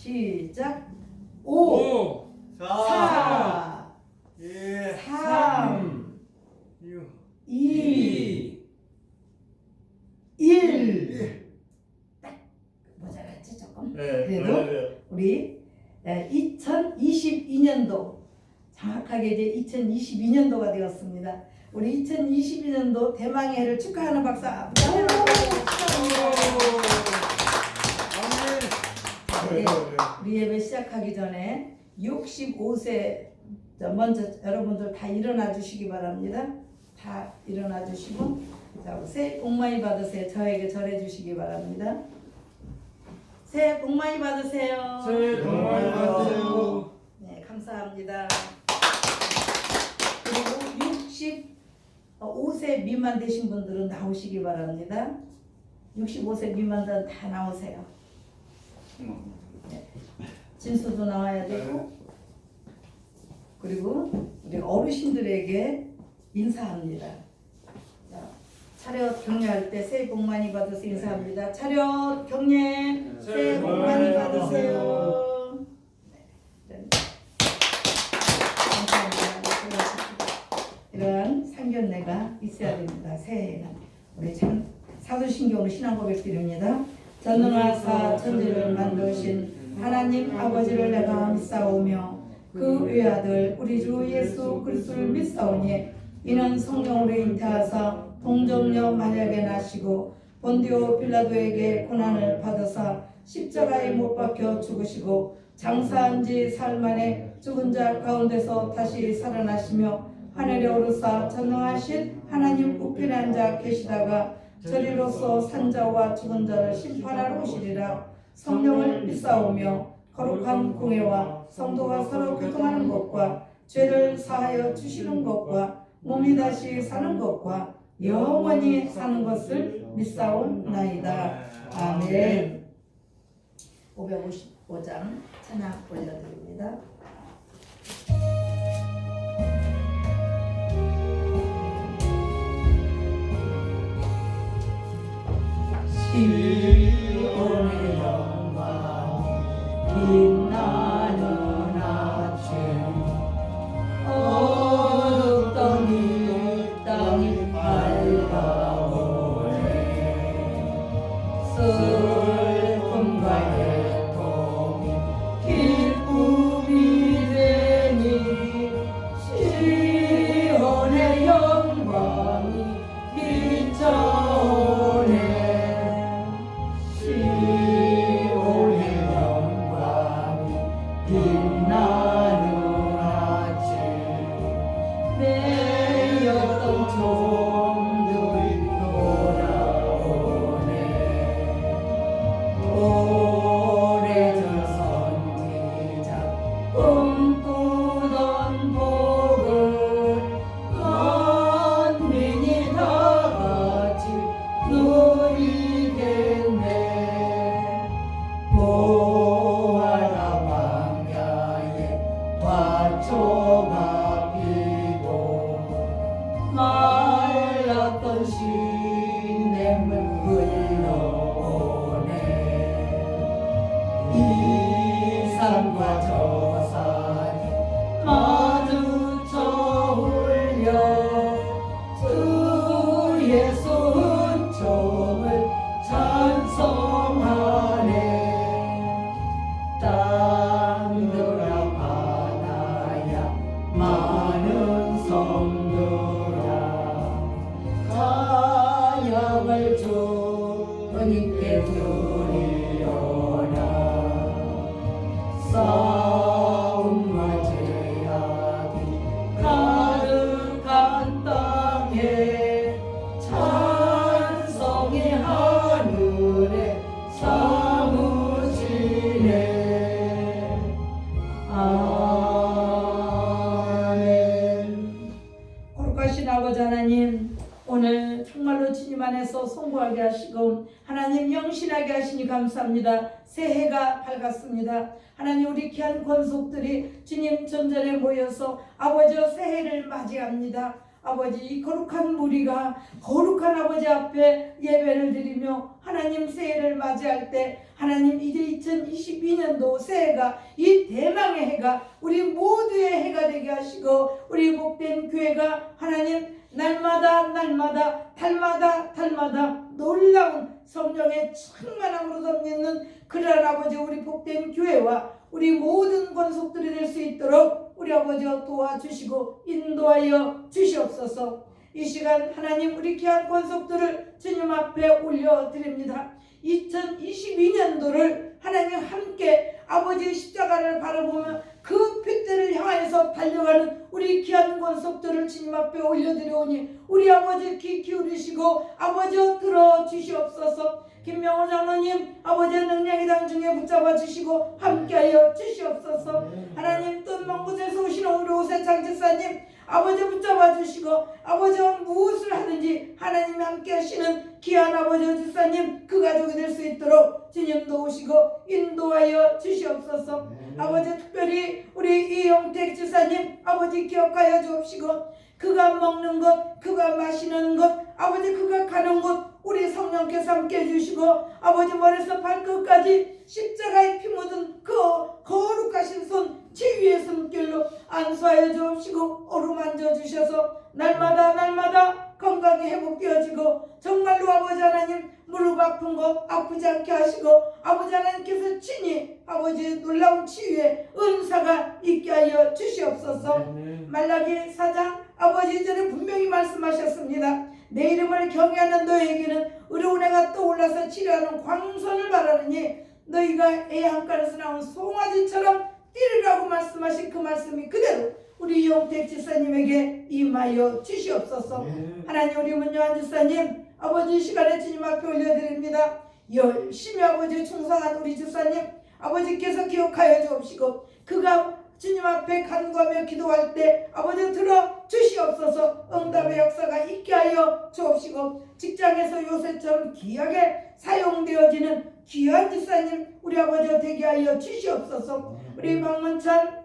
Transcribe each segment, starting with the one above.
시작. 5, 4, 3, 2, 1. 딱 모자랐지 조금? 그래도 우리 2022년도 정확하게 이제 2022년도가 되었습니다. 우리 2022년도 대망의 해를 축하하는 박수 한번 네, 우리 예배 시작하기 전에 65세 먼저 여러분들 다 일어나 주시기 바랍니다. 다 일어나 주시고 자, 새해 복 많이 받으세요. 저에게 절해 주시기 바랍니다. 새해 복 많이 받으세요. 새해 복 많이 받으세요. 네, 감사합니다. 그리고 65세 미만 되신 분들은 나오시기 바랍니다. 65세 미만들은 다 나오세요. 네. 진수도 나와야 되고 그리고 우리 어르신들에게 인사합니다. 자, 차렷 경례할 때 새해 복 많이 받으세요 인사합니다. 차렷 경례 새해 복 많이 받으세요. 네. 감사합니다. 이런 상견례가 있어야 됩니다. 새해에는 우리 참 사도신경으로 신앙 고백드립니다. 전능하사 천지를 만드신 하나님 아버지를 내가 믿사오며 그 외아들 우리 주 예수 그리스도를 믿사오니 이는 성령으로 잉태하사 동정녀 마리아에게 나시고 본디오 빌라도에게 고난을 받으사 십자가에 못 박혀 죽으시고 장사한 지 사흘 만에 죽은 자 가운데서 다시 살아나시며 하늘에 오르사 전능하신 하나님 우편에 앉아 계시다가 저리로서 산자와 죽은 자를 심판하러 오시리라. 성령을 믿사오며 거룩한 공회와 성도가 서로 교통하는 것과 죄를 사하여 주시는 것과 몸이 다시 사는 것과 영원히 사는 것을 믿사옵나이다. 아멘. 555장 찬양 올려드립니다. 시온의 영광 빛나는 아침 어둡던 이 땅이 밝아오네 슬픔과 애통이 기쁨이 되니 시온의 영광이 비춰오네 빛나는 아침 매였던 종들이 돌아오네 오래전 선지자 꿈꾸던 복을 만민이 다같이 누리겠네 화초가 피고 말랐던 시냇물 흘러오네 이 산과 저 산이 마주쳐 울려 주 예수 은총을 찬송하네 땅들아 바다야 많은 성들아 자양을 주님께 드리려나 싸움과 죄악이 가득한 땅에 찬송이 하늘에 사무치네 아멘. 거룩하신 아버지 하나님 오늘 정말로 주님 안에서 송구하게 하시고 하나님 영신하게 하시니 감사합니다. 새해가 밝았습니다. 하나님 우리 귀한 권속들이 주님 전전에 모여서 아버지의 새해를 맞이합니다. 아버지 이 거룩한 무리가 거룩한 아버지 앞에 예배를 드리며 하나님 새해를 맞이할 때 하나님 이제 2022년도 새해가 이 대망의 해가 우리 모두의 해가 되게 하시고 우리 복된 교회가 하나님 날마다 달마다 놀라운 성령의 충만함으로 덮는 그러한 아버지 우리 복된 교회와 우리 모든 권속들이 될 수 있도록 우리 아버지와 도와주시고 인도하여 주시옵소서. 이 시간 하나님 우리 귀한 권속들을 주님 앞에 올려드립니다. 2022년도를 하나님 함께 아버지의 십자가를 바라보며 그 핏대를 향하여서 달려가는 우리 귀한 권속들을 주님 앞에 올려드려오니 우리 아버지 귀 기울이시고 아버지여 들어주시옵소서. 김명호 장로님 아버지의 능력의 당중에 붙잡아 주시고 함께하여 주시옵소서. 하나님 또 먼 곳에서 오신 우리 오세창 집사님 아버지 붙잡아 주시고 아버지와 무엇을 하든지 하나님이 함께 하시는 귀한 아버지 집사님 그 가족이 될 수 있도록 주님도 오시고 인도하여 주시옵소서. 아버지 특별히 우리 이용택 집사님 아버지 기억하여 주옵시고 그가 먹는 것 그가 마시는 것 아버지 그가 가는 곳 우리 성령께서 함께 해주시고 아버지 머리에서 발끝까지 십자가에 피 묻은 그 거룩하신 손 지위의 손길로 안수하여 주옵시고 어루만져 주셔서 날마다 건강이 회복되어지고 정말로 아버지 하나님 무릎 아픈 거 아프지 않게 하시고 아버지 하나님께서 친히 아버지 놀라운 치유의 은사가 있게 하여 주시옵소서. 말라기 4장 아버지 전에 분명히 말씀하셨습니다. 내 이름을 경외하는 너에게는 의로운 해가 떠올라서 치료하는 광선을 바라느니 너희가 애양간에서 나온 송아지처럼 뛰르라고 말씀하신 그 말씀이 그대로 우리 이용택 집사님에게 임하여 주시옵소서. 하나님 우리 문요한 집사님 아버지 시간에 주님 앞에 올려드립니다. 열심히 아버지 충성한 우리 집사님 아버지께서 기억하여 주옵시고 그가 주님 앞에 간구하며 기도할 때 아버지 들어 주시옵소서. 응답의 역사가 있게 하여 주옵시고 직장에서 요새처럼 귀하게 사용되어지는 귀한 집사님 우리 아버지가 되게 하여 주시옵소서. 우리 박문찬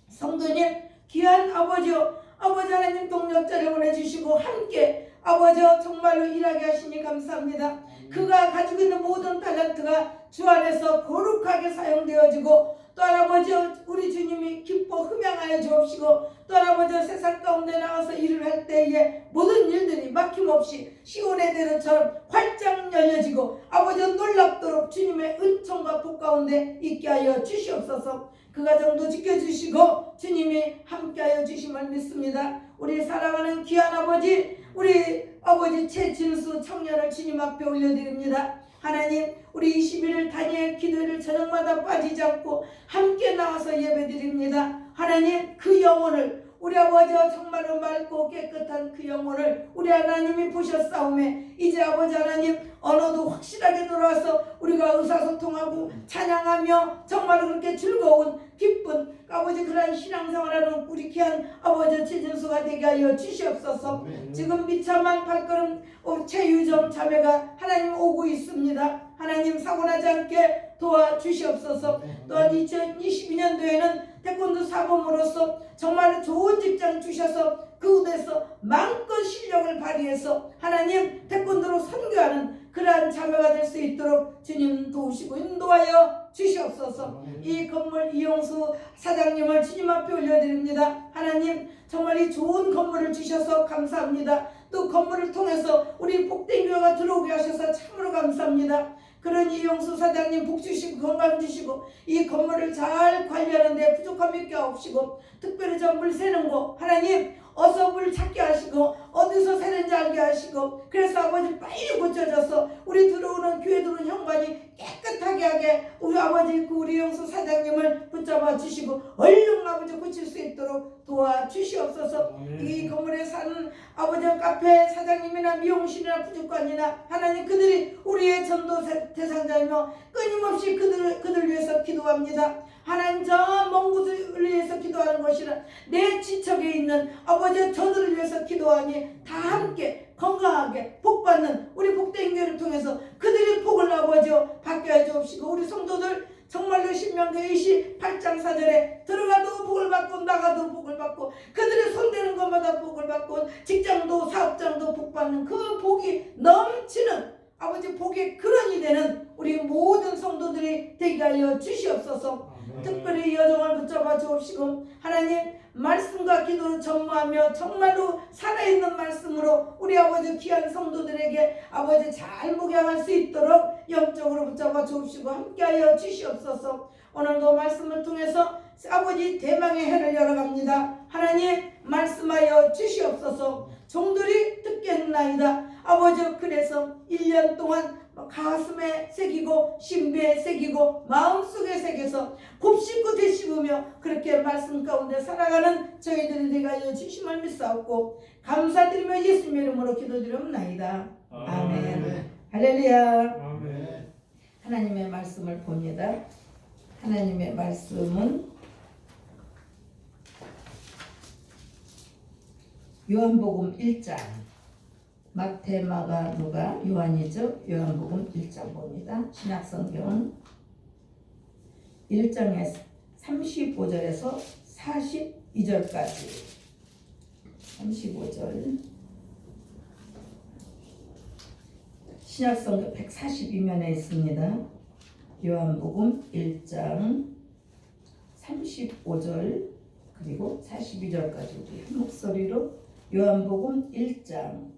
성도님 귀한 아버지요 아버지 하나님 동력자를 보내주시고 함께 아버지요 정말로 일하게 하시니 감사합니다. 그가 가지고 있는 모든 탤런트가 주 안에서 거룩하게 사용되어지고 또 할아버지요 우리 주님이 기뻐 흠양하여 주옵시고 또 할아버지요 세상 가운데 나가서 일을 할 때에 모든 일들이 막힘없이 시온의 대로처럼 활짝 열려지고 아버지요 놀랍도록 주님의 은총과 복 가운데 있게 하여 주시옵소서. 그 가정도 지켜주시고 주님이 함께하여 주심을 믿습니다. 우리 사랑하는 귀한 아버지 우리 아버지 최진수 청년을 주님 앞에 올려드립니다. 하나님 우리 21일 다니엘 기도를 저녁마다 빠지지 않고 함께 나와서 예배드립니다. 하나님 그 영혼을 우리 아버지와 정말로 맑고 깨끗한 그 영혼을 우리 하나님이 보셨사오매 이제 아버지 하나님 언어도 확실하게 돌아와서 우리가 의사소통하고 찬양하며 정말로 그렇게 즐거운 기쁜 아버지 그러한 신앙생활하는 우리 귀한 아버지 최진수가 되게 하여 주시옵소서. 지금 비참한 발걸음 최유정 자매가 하나님 오고 있습니다. 하나님 사고나지 않게 도와주시옵소서. 또한 2022년도에는 태권도 사범으로서 정말 좋은 직장 주셔서 그 곳에서 마음껏 실력을 발휘해서 하나님 태권도로 선교하는 그러한 자매가 될 수 있도록 주님 도우시고 인도하여 주시옵소서. 이 건물 이용수 사장님을 주님 앞에 올려드립니다. 하나님 정말 이 좋은 건물을 주셔서 감사합니다. 또 건물을 통해서 우리 복된 교회가 들어오게 하셔서 참으로 감사합니다. 그런 이용수 사장님 복 주시고 건강 주시고 이 건물을 잘 관리하는 데 부족함이 있게 없시고 특별히 저 물 새는 거 하나님 어서 물 찾게 하시고 어디서 새는지 알게 하시고 그래서 아버지 빨리 고쳐져서 우리 들어오는 교회 들어오는 현관이 깨끗하게 하게 우리 아버지 그 우리 이용수 사장님을 붙잡아 주시고 얼른 아버지 고칠 수 있도록 도와주시옵소서. 이 건물에 사는 아버지 카페 사장님이나 미용실이나 부족관이나 하나님 그들이 우리의 전도 대상자이며 끊임없이 그들 위해서 기도합니다. 하나님 저 먼 곳을 위해서 기도하는 것이라 내 지척에 있는 아버지 저들을 위해서 기도하니 다 함께 건강하게 복받는 우리 복된 교회를 통해서 그들의 복을 아버지여 받게 해 주옵시고 우리 성도들 정말로 신명기 28장 4절에 들어가도 복을 받고 나가도 복을 받고 그들의 손대는 것마다 복을 받고 직장도 사업장도 복 받는 그 복이 넘치는 아버지 복의 근원이 되는 우리 모든 성도들이 되게 하여 주시옵소서. 특별히 여정을 붙잡아 주옵시고 하나님 말씀과 기도로 전무하며 정말로 살아있는 말씀으로 우리 아버지 귀한 성도들에게 아버지 잘 목양할 수 있도록 영적으로 붙잡아 주옵시고 함께하여 주시옵소서. 오늘도 말씀을 통해서 아버지 대망의 해를 열어갑니다. 하나님 말씀하여 주시옵소서. 종들이 듣겠나이다. 아버지 그래서 1년 동안 가슴에 새기고 신비에 새기고 마음속에 새겨서 곱씹고 되씹으며 그렇게 말씀 가운데 살아가는 저희들이 되게 주심을 믿사옵고 감사드리며 예수님의 이름으로 기도드리옵나이다. 아멘. 할렐루야. 아멘. 하나님의 말씀을 봅니다. 하나님의 말씀은 요한복음 1장 마태, 마가, 누가, 요한이죠. 요한복음 1장 봅니다. 신약성경은 1장에 35절에서 42절까지 35절 신약성경 142면에 있습니다. 요한복음 1장 35절 그리고 42절까지 우리 한 목소리로 요한복음 1장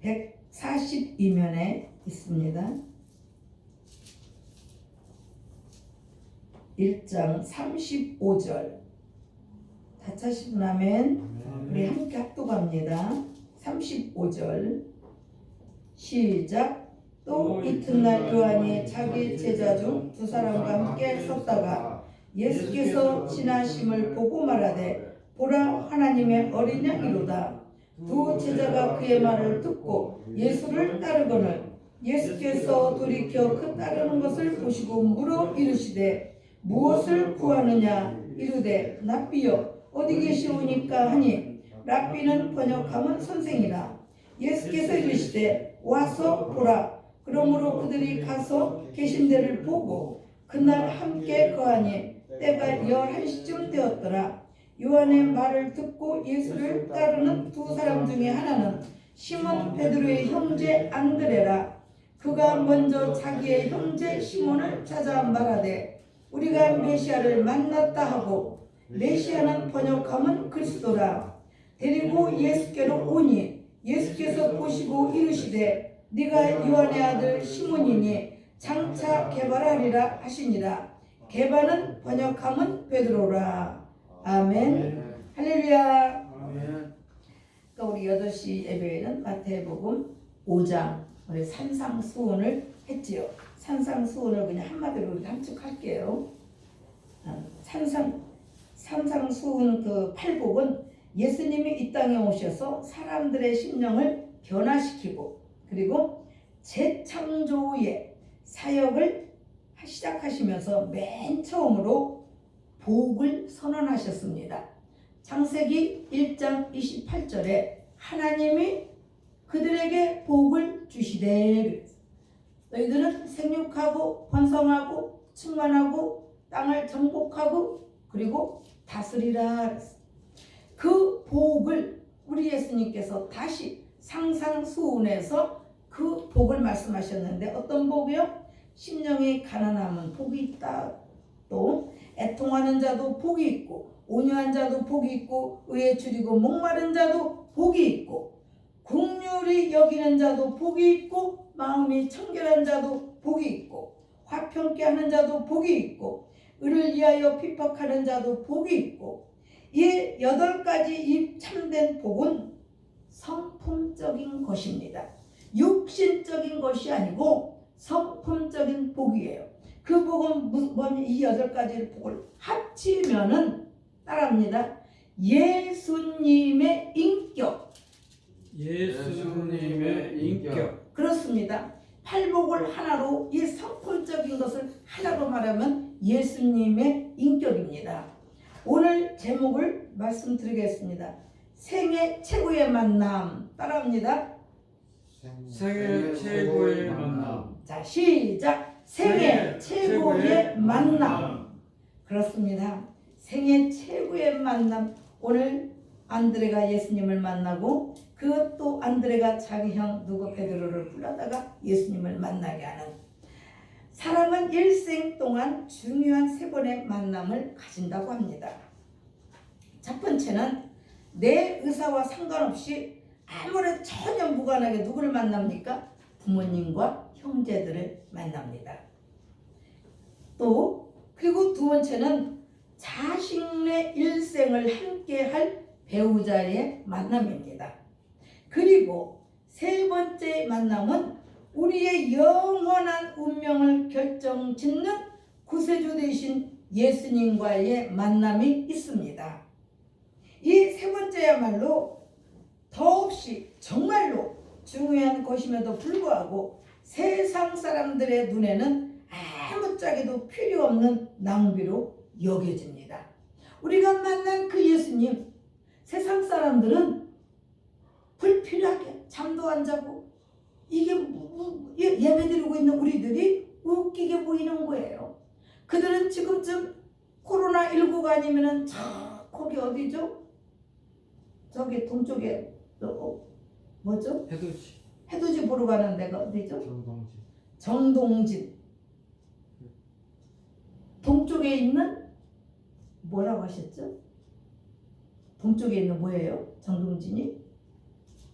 142면에 있습니다. 1장 35절 다 찾으시고 나면 우리 함께 합독합니다. 35절 시작. 또 이튿날 요한이 자기 제자 중 두 사람과 함께 섰다가 예수께서 지나심을 보고 말하되 보라 하나님의 어린 양이로다. 두 제자가 그의 말을 듣고 예수를 따르거늘 예수께서 돌이켜 그 따르는 것을 보시고 물어 이르시되 무엇을 구하느냐 이르되 랍비여 어디 계시오니까 하니 랍비는 번역하면 선생이라. 예수께서 이르시되 와서 보라. 그러므로 그들이 가서 계신 데를 보고 그날 함께 거하니 때가 11시쯤 되었더라. 요한의 말을 듣고 예수를 따르는 두 사람 중에 하나는 시몬 베드로의 형제 안드레라. 그가 먼저 자기의 형제 시몬을 찾아 말하되 우리가 메시아를 만났다 하고 메시아는 번역하면 그리스도라. 데리고 예수께로 오니 예수께서 보시고 이르시되 네가 요한의 아들 시몬이니 장차 개발하리라 하시니라. 개발은 번역하면 베드로라. 아멘. 할렐루야. 아멘. 그러니까 우리 8시 예배에는 마태복음 5장 우리 산상수훈을 했지요. 산상수훈을 그냥 한마디로 우리 함축할게요. 산상수훈 그 팔복은 예수님이 이 땅에 오셔서 사람들의 심령을 변화시키고 그리고 재창조의 사역을 시작하시면서 맨 처음으로 복을 선언하셨습니다. 창세기 1장 28절에 하나님이 그들에게 복을 주시되 너희들은 생육하고 번성하고 충만하고 땅을 정복하고 그리고 다스리라. 그 복을 우리 예수님께서 다시 상상수훈에서 그 복을 말씀하셨는데 어떤 복이요? 심령이 가난하면 복이 있다. 또 애통하는 자도 복이 있고 온유한 자도 복이 있고 의에 줄이고 목마른 자도 복이 있고 긍휼히 여기는 자도 복이 있고 마음이 청결한 자도 복이 있고 화평케 하는 자도 복이 있고 의를 위하여 핍박하는 자도 복이 있고 이 8가지 이 참된 복은 성품적인 것입니다. 육신적인 것이 아니고 성품적인 복이에요. 그 복은 뭐냐? 이 8가지 복을 합치면은 따라합니다. 예수님의 인격. 예수님의 인격. 그렇습니다. 팔복을 하나로 이 성품적인 것을 하나로 말하면 예수님의 인격입니다. 오늘 제목을 말씀드리겠습니다. 생애 최고의 만남. 따라합니다. 생애 최고의 만남. 자, 시작. 생애 최고의 만남. 그렇습니다. 생애 최고의 만남. 오늘 안드레가 예수님을 만나고 그것도 안드레가 자기 형 누구 베드로를 불러다가 예수님을 만나게 하는, 사람은 일생 동안 중요한 세 번의 만남을 가진다고 합니다. 첫 번째는 내 의사와 상관없이 아무런 전혀 무관하게 누구를 만납니까? 부모님과 형제들을 만납니다. 또 그리고 두 번째는 자신의 일생을 함께할 배우자의 만남입니다. 그리고 세 번째 만남은 우리의 영원한 운명을 결정짓는 구세주 되신 예수님과의 만남이 있습니다. 이 세 번째야말로 더없이 정말로 중요한 것임에도 불구하고 세상 사람들의 눈에는 아무짝에도 필요 없는 낭비로 여겨집니다. 우리가 만난 그 예수님, 세상 사람들은 불필요하게 잠도 안 자고 이게 예배드리고 있는 우리들이 웃기게 보이는 거예요. 그들은 지금쯤 코로나19가 아니면은 거기 어디죠? 저기 동쪽에 뭐죠? 해돋이 보러 가는 데가 어디죠? 정동진. 동쪽에 있는 뭐라고 하셨죠? 동쪽에 있는 뭐예요? 정동진이?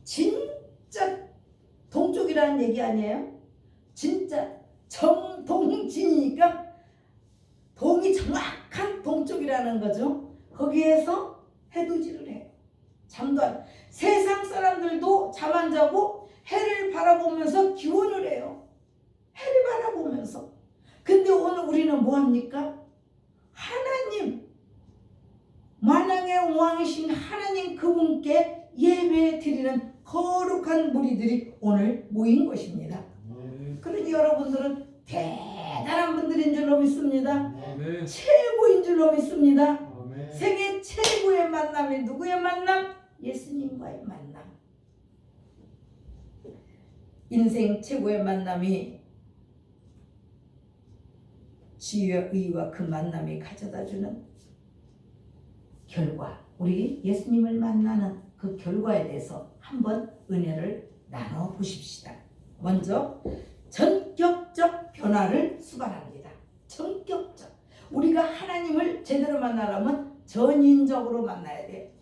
진짜 동쪽이라는 얘기 아니에요? 진짜 정동진이니까 동이 정확한 동쪽이라는 거죠. 거기에서 해돋이를 해요. 잠도 안, 세상 사람들도 잠 안 자고 해를 바라보면서 기원을 해요. 해를 바라보면서. 근데 오늘 우리는 뭐합니까? 하나님, 만왕의 왕이신 하나님 그분께 예배 드리는 거룩한 무리들이 오늘 모인 것입니다. 그러니 여러분들은 대단한 분들인 줄로 믿습니다. 최고인 줄로 믿습니다. 세계 최고의 만남이 누구의 만남? 예수님과의 만남. 인생 최고의 만남이 지혜와 의와 그 만남이 가져다주는 결과, 우리 예수님을 만나는 그 결과에 대해서 한번 은혜를 나눠 보십시다. 먼저 전격적 변화를 수반합니다. 전격적. 우리가 하나님을 제대로 만나려면 전인적으로 만나야 돼.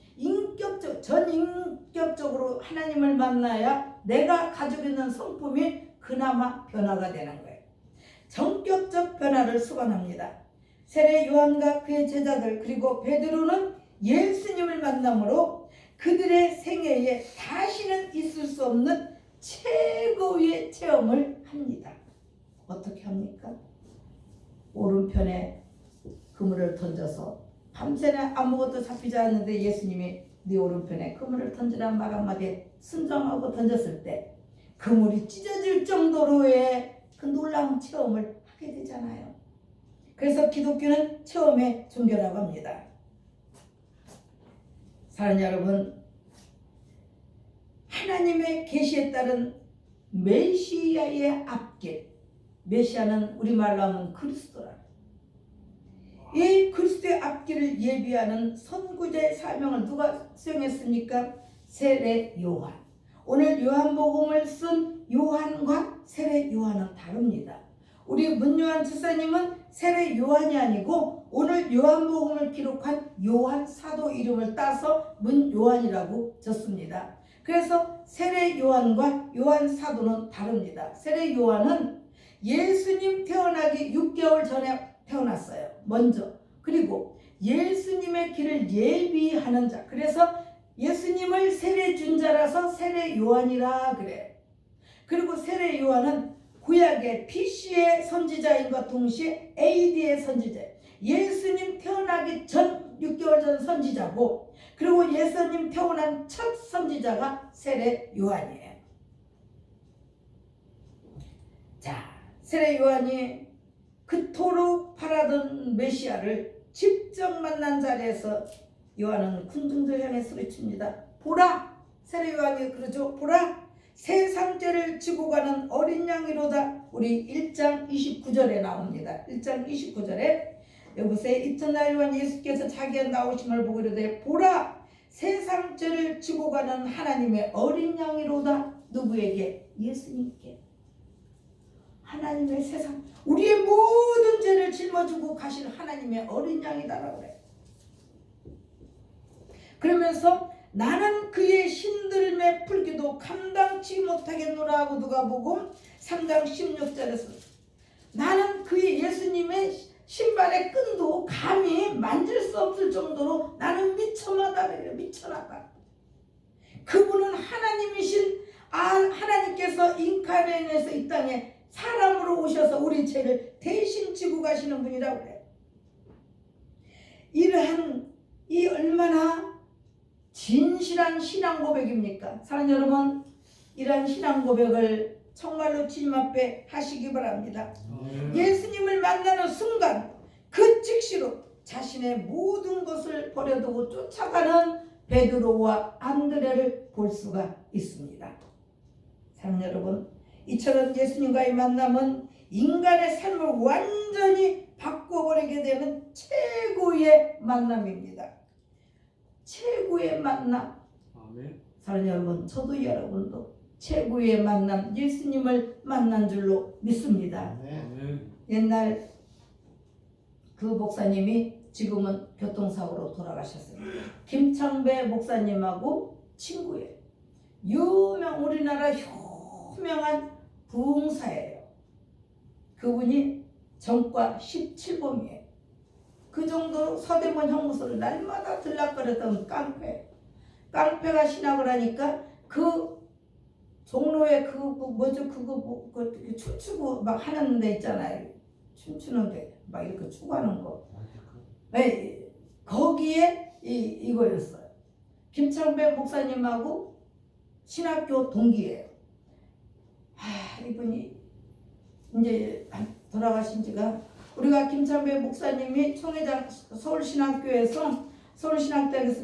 전인격적으로 하나님을 만나야 내가 가지고 있는 성품이 그나마 변화가 되는 거예요. 전격적 변화를 수반합니다. 세례 요한과 그의 제자들 그리고 베드로는 예수님을 만남으로 그들의 생애에 다시는 있을 수 없는 최고의 체험을 합니다. 어떻게 합니까? 오른편에 그물을 던져서 밤새나 아무것도 잡히지 않는데 예수님이 네 오른편에 그물을 던지라는 말 한마디에 순종하고 던졌을 때 그물이 찢어질 정도로의 그 놀라운 체험을 하게 되잖아요. 그래서 기독교는 체험의 종교라고 합니다. 사랑하는 여러분, 하나님의 계시에 따른 메시아의 앞길, 메시아는 우리말로 하면 그리스도라. 이 그리스도의 앞길을 예비하는 선구자의 사명을 누가 수행했습니까? 세례 요한. 오늘 요한복음을 쓴 요한과 세례 요한은 다릅니다. 우리 문요한 집사님은 세례 요한이 아니고 오늘 요한복음을 기록한 요한 사도 이름을 따서 문요한이라고 졌습니다. 그래서 세례 요한과 요한 사도는 다릅니다. 세례 요한은 예수님 태어나기 6개월 전에 태어났어요. 먼저. 그리고 예수님의 길을 예비하는 자. 그래서 예수님을 세례 준 자라서 세례 요한이라 그래. 그리고 세례 요한은 구약의 BC의 선지자인과 동시에 AD의 선지자. 예수님 태어나기 전 6개월 전 선지자고, 그리고 예수님 태어난 첫 선지자가 세례 요한이에요. 자, 세례 요한이 그토록 바라던 메시아를 직접 만난 자리에서 요한은 군중들 향해 소리칩니다. 보라! 세례 요한이 그러죠. 보라! 세상죄를 지고 가는 어린 양이로다. 우리 1장 29절에 나옵니다. 1장 29절에 여보세요. 이튿날 요한 예수께서 자기의 나오심을 보고 이르되 보라 세상죄를 지고 가는 하나님의 어린 양이로다. 누구에게? 예수님께. 하나님의 세상 우리의 모든 죄를 짊어지고 가신 하나님의 어린 양이다라고 그래. 그러면서 나는 그의 힘들매 풀기도 감당치 못하겠노라 하고 누가복음 3장 16절에서 나는 그의 예수님의 신발의 끈도 감히 만질 수 없을 정도로 나는 미쳐나다 그래요. 미쳐나다. 그분은 하나님이신 하나님께서 인카네에서 이 땅에 사람으로 오셔서 우리 죄를 대신 지고 가시는 분이라고 그래요. 이러한 이 얼마나 진실한 신앙 고백입니까? 사랑하는 여러분, 이러한 신앙 고백을 정말로 주님 앞에 하시기 바랍니다. 예수님을 만나는 순간 그 즉시로 자신의 모든 것을 버려두고 쫓아가는 베드로와 안드레를 볼 수가 있습니다. 사랑하는 여러분, 이처럼 예수님과의 만남은 인간의 삶을 완전히 바꿔버리게 되는 최고의 만남입니다. 최고의 만남. 아멘. 사랑하는 여러분, 저도 여러분도 최고의 만남 예수님을 만난 줄로 믿습니다. 아멘. 옛날 그 목사님이 지금은 교통사고로 돌아가셨습니다. 김창배 목사님하고 친구예요. 우리나라 유명한 부흥사예요. 그분이 전과 17범이에요. 그 정도로 서대문 형무소를 날마다 들락거렸던 깡패가 신학을 하니까 그 종로에 그거 춤추고 막 하는 데 있잖아요. 춤추는데 막 이렇게 추구하는 거. 네, 거기에 이거였어요. 김창배 목사님하고 신학교 동기예요. 이분이 이제 돌아가신 지가 우리가 김창배 목사님이 총회장 서울신학대학에서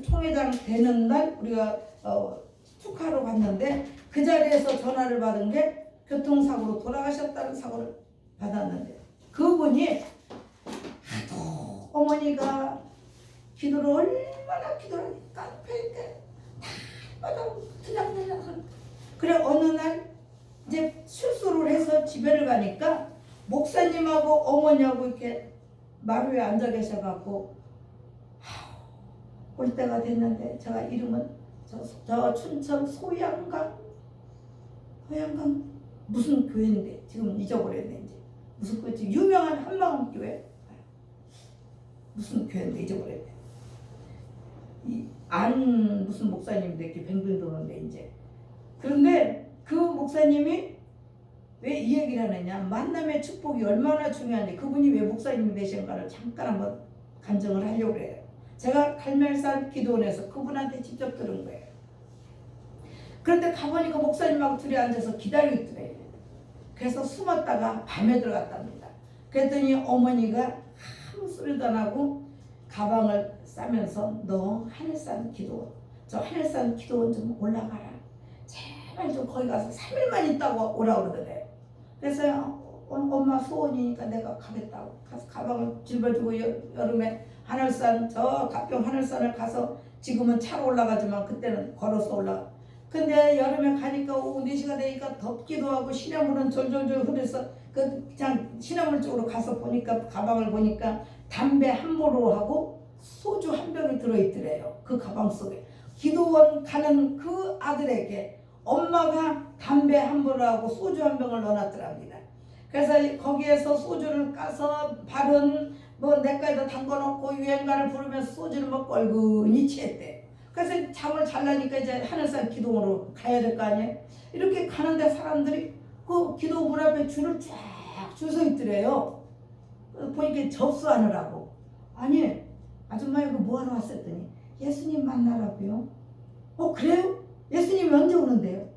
총회장 되는 날 우리가 축하로 갔는데 그 자리에서 전화를 받은 게 교통사고로 돌아가셨다는 사고를 받았는데 그분이 하도 어머니가 기도를 얼마나 기도를 깡패인데 날마다 들락날락 그래 어느 날 이제 실수를 해서 집에를 가니까 목사님하고 어머니하고 이렇게 마루에 앉아 계셔갖고 올 때가 됐는데 제가 이름은 저 춘천 소양강 무슨 교회인데 지금 잊어버렸네 이제 무슨 교회 유명한 한마음교회 무슨 교회인데 잊어버렸네 안 무슨 목사님인데 이렇게 뱅뱅 도는데 이제 그런데 그 목사님이 왜 이 얘기를 하느냐 만남의 축복이 얼마나 중요한지 그분이 왜 목사님이 되신가를 잠깐 한번 간증을 하려고 해요. 제가 갈멜산 기도원에서 그분한테 직접 들은 거예요. 그런데 가보니까 목사님하고 둘이 앉아서 기다리고 있더래요. 그래서 숨었다가 밤에 들어갔답니다. 그랬더니 어머니가 아무 소리도 안 하고 가방을 싸면서 너 하늘산 기도원 저 하늘산 기도원 좀 올라가라. 제발 좀 거기 가서 3일만 있다고 오라고 그러더래요. 그래서 엄마 소원이니까 내가 가겠다고 가서 가방을 짊어지고 여름에 하늘산 저 가평 하늘산을 가서 지금은 차로 올라가지만 그때는 걸어서 올라가. 근데 여름에 가니까 오후 4시가 되니까 덥기도 하고 시냇물은 졸졸졸 흐려서 그냥 시냇물 쪽으로 가서 보니까 가방을 보니까 담배 한 보루하고 소주 한 병이 들어있더래요. 그 가방 속에 기도원 가는 그 아들에게 엄마가 담배 한 보루하고 소주 한 병을 넣어놨더랍니다. 그래서 거기에서 소주를 까서 발은 뭐 내과에다 담궈놓고 유행가를 부르면서 소주를 먹고 얼근히 취했대. 그래서 잠을 잘라니까 이제 하늘산 기도원으로 가야 될 거 아니에요. 이렇게 가는데 사람들이 그 기도 문 앞에 줄을 쫙 줄 서 있더래요. 보니까 접수하느라고. 아니 아줌마 이거 뭐하러 왔었더니 예수님 만나라고요. 그래요? 예수님이 언제 오는데요?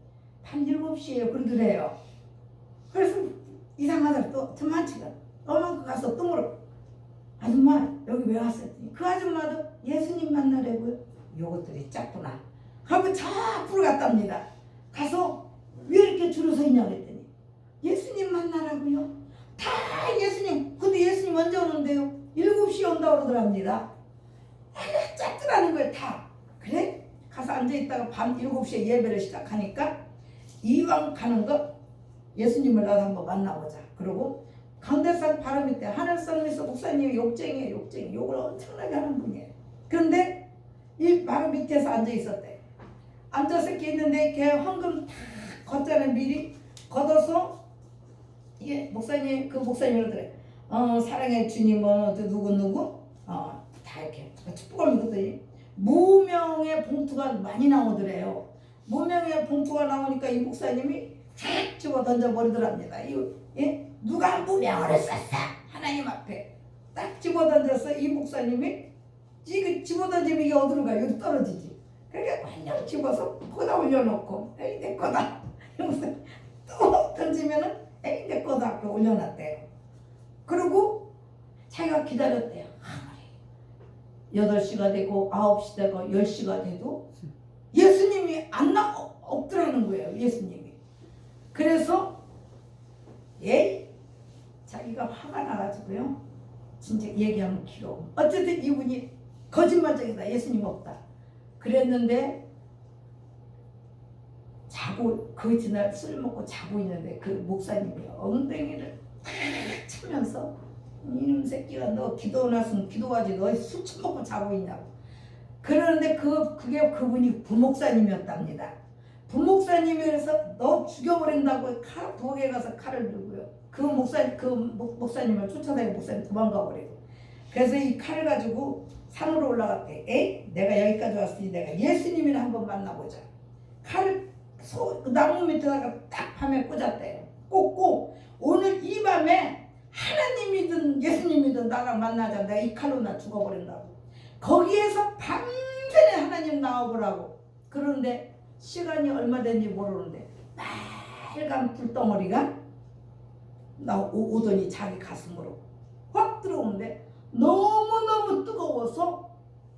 밤 7시에요 그러더래요. 그래서 이상하다 또 저만치가 엄마 가서 또 물어. 아줌마 여기 왜 왔었더니 그 아줌마도 예수님 만나려고요. 요것들이 짰구나 하고 자 앞으로 갔답니다. 가서 왜 이렇게 줄을 서 있냐고 했더니 예수님 만나라고요. 다 예수님. 근데 예수님 언제 오는데요? 7시에 온다고 그러더랍니다. 짰더라는 거예요. 다. 그래? 가서 앉아있다가 밤 7시에 예배를 시작하니까 이왕 가는 거 예수님을 나도 한번 만나보자. 그러고 강대산 바로 밑에 하늘성에서 목사님이 욕쟁이에요. 욕쟁이. 욕을 엄청나게 하는 분이에요. 그런데 이 바로 밑에서 앉아있었대. 앉아서 이렇게 있는데 걔 황금 다 걷잖아요. 미리 걷어서 이게 목사님 그 목사님 그러더래. 사랑의 주님은 누구 다 이렇게 축복을 믿었더니 무명의 봉투가 많이 나오더래요. 무명의 봉투가 나오니까 이 목사님이 탁 집어 던져 버리더랍니다. 예? 누가 무명을 썼어? 하나님 앞에 딱 집어 던져서 이 목사님이 집어 던지면 이게 어디로 가요? 여기 떨어지지. 그러니까 그냥 집어서 거기다 올려놓고 에이 내 거다. 또 던지면은 에이 내 거다. 그러고 올려놨대요. 그리고 자기가 기다렸대요. 8시가 되고 9시 되고 10시가 돼도 예수님이 없더라는 거예요. 예수님이. 그래서 자기가 화가 나가지고요. 진짜 얘기하면 길어. 어쨌든 이분이 거짓말쟁이다. 예수님 없다. 그랬는데 자고 그 이튿날 술 먹고 자고 있는데 그 목사님이 엉덩이를 치면서 이놈 새끼가 너 기도나서 기도하지 너 술 처먹고 자고 있냐고. 그러는데 그게 그분이 부목사님이었답니다. 부목사님이 그래서 너 죽여버린다고 부엌에 가서 칼을 들고요. 그 목사님을 쫓아다니는 목사님 도망가 버리고. 그래서 이 칼을 가지고 산으로 올라갔대. 내가 여기까지 왔으니 내가 예수님이나 한번 만나보자. 칼을 그 나무 밑에다가 딱 밤에 꽂았대요. 꽂고 오늘 이 밤에 하나님이든 예수님이든 나랑 만나자. 내가 이 칼로 나 죽어버린다고. 거기에서 밤새내 하나님 나와보라고. 그런데 시간이 얼마 된지 모르는데 빨간 불덩어리가 오더니 자기 가슴으로 확 들어오는데 너무너무 뜨거워서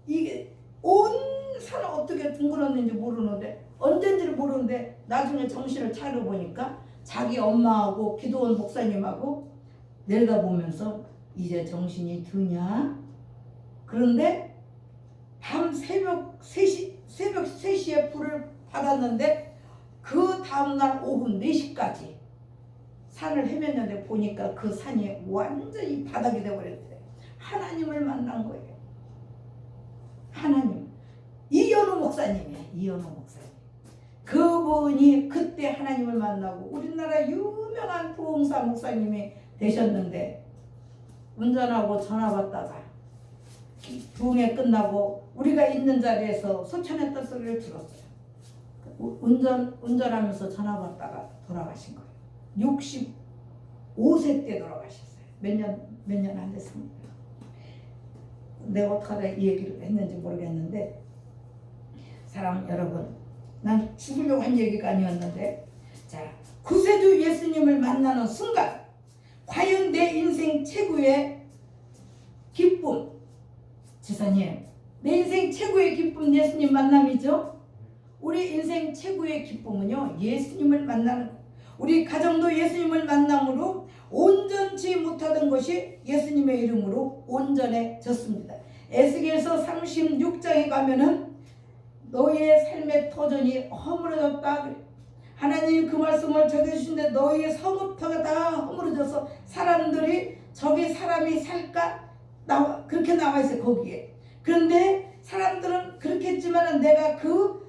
이게 온 산을 어떻게 둥그렀는지 모르는데 언젠지를 모르는데 나중에 정신을 차려보니까 자기 엄마하고 기도원 목사님하고 내려다보면서 이제 정신이 드냐? 그런데 밤 새벽 3시에 불을 받았는데 그 다음날 오후 4시까지 산을 헤맸는데 보니까 그 산이 완전히 바닥이 되어버렸대. 하나님을 만난 거예요. 하나님. 이현우 목사님이에요. 이현우 목사님. 그분이 그때 하나님을 만나고 우리나라 유명한 부흥사 목사님이 되셨는데 운전하고 전화 받다가 부흥회 끝나고 우리가 있는 자리에서 소천했던 소리를 들었어요. 운전하면서 전화 받다가 돌아가신 거예요. 65세 때 돌아가셨어요. 몇 년 안 됐습니다. 내가 어떻게 이 얘기를 했는지 모르겠는데 사랑 여러분, 난 죽으려고 한 얘기가 아니었는데 자, 구세주 예수님을 만나는 순간 과연 내 인생 최고의 기쁨, 지사님, 내 인생 최고의 기쁨 예수님 만남이죠. 우리 인생 최고의 기쁨은요, 예수님을 만나는, 우리 가정도 예수님을 만남으로 온전치 못하던 것이 예수님의 이름으로 온전해졌습니다. 에스겔서 36장에 가면은 너희의 삶의 터전이 허물어졌다. 하나님 그 말씀을 전해주시는데 너희의 성읍터가 다 허물어져서 사람들이 저기 사람이 살까? 그렇게 나와 있어요. 거기에. 그런데 사람들은 그렇게 했지만 내가 그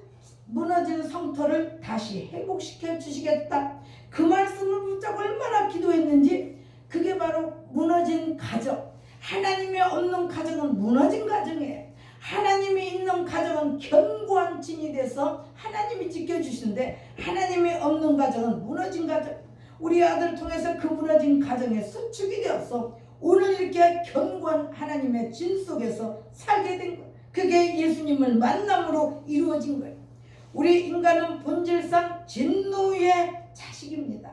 무너진 성터를 다시 회복시켜 주시겠다. 그 말씀을 붙잡고 얼마나 기도했는지 그게 바로 무너진 가정. 하나님이 없는 가정은 무너진 가정이에요. 하나님이 있는 가정은 견고한 진이 돼서 하나님이 지켜주시는데 하나님이 없는 가정은 무너진 가정. 우리 아들을 통해서 그 무너진 가정에 수축이 되어서 오늘 이렇게 견고한 하나님의 진 속에서 살게 된 거예요. 그게 예수님을 만남으로 이루어진 거예요. 우리 인간은 본질상 진노의 자식입니다.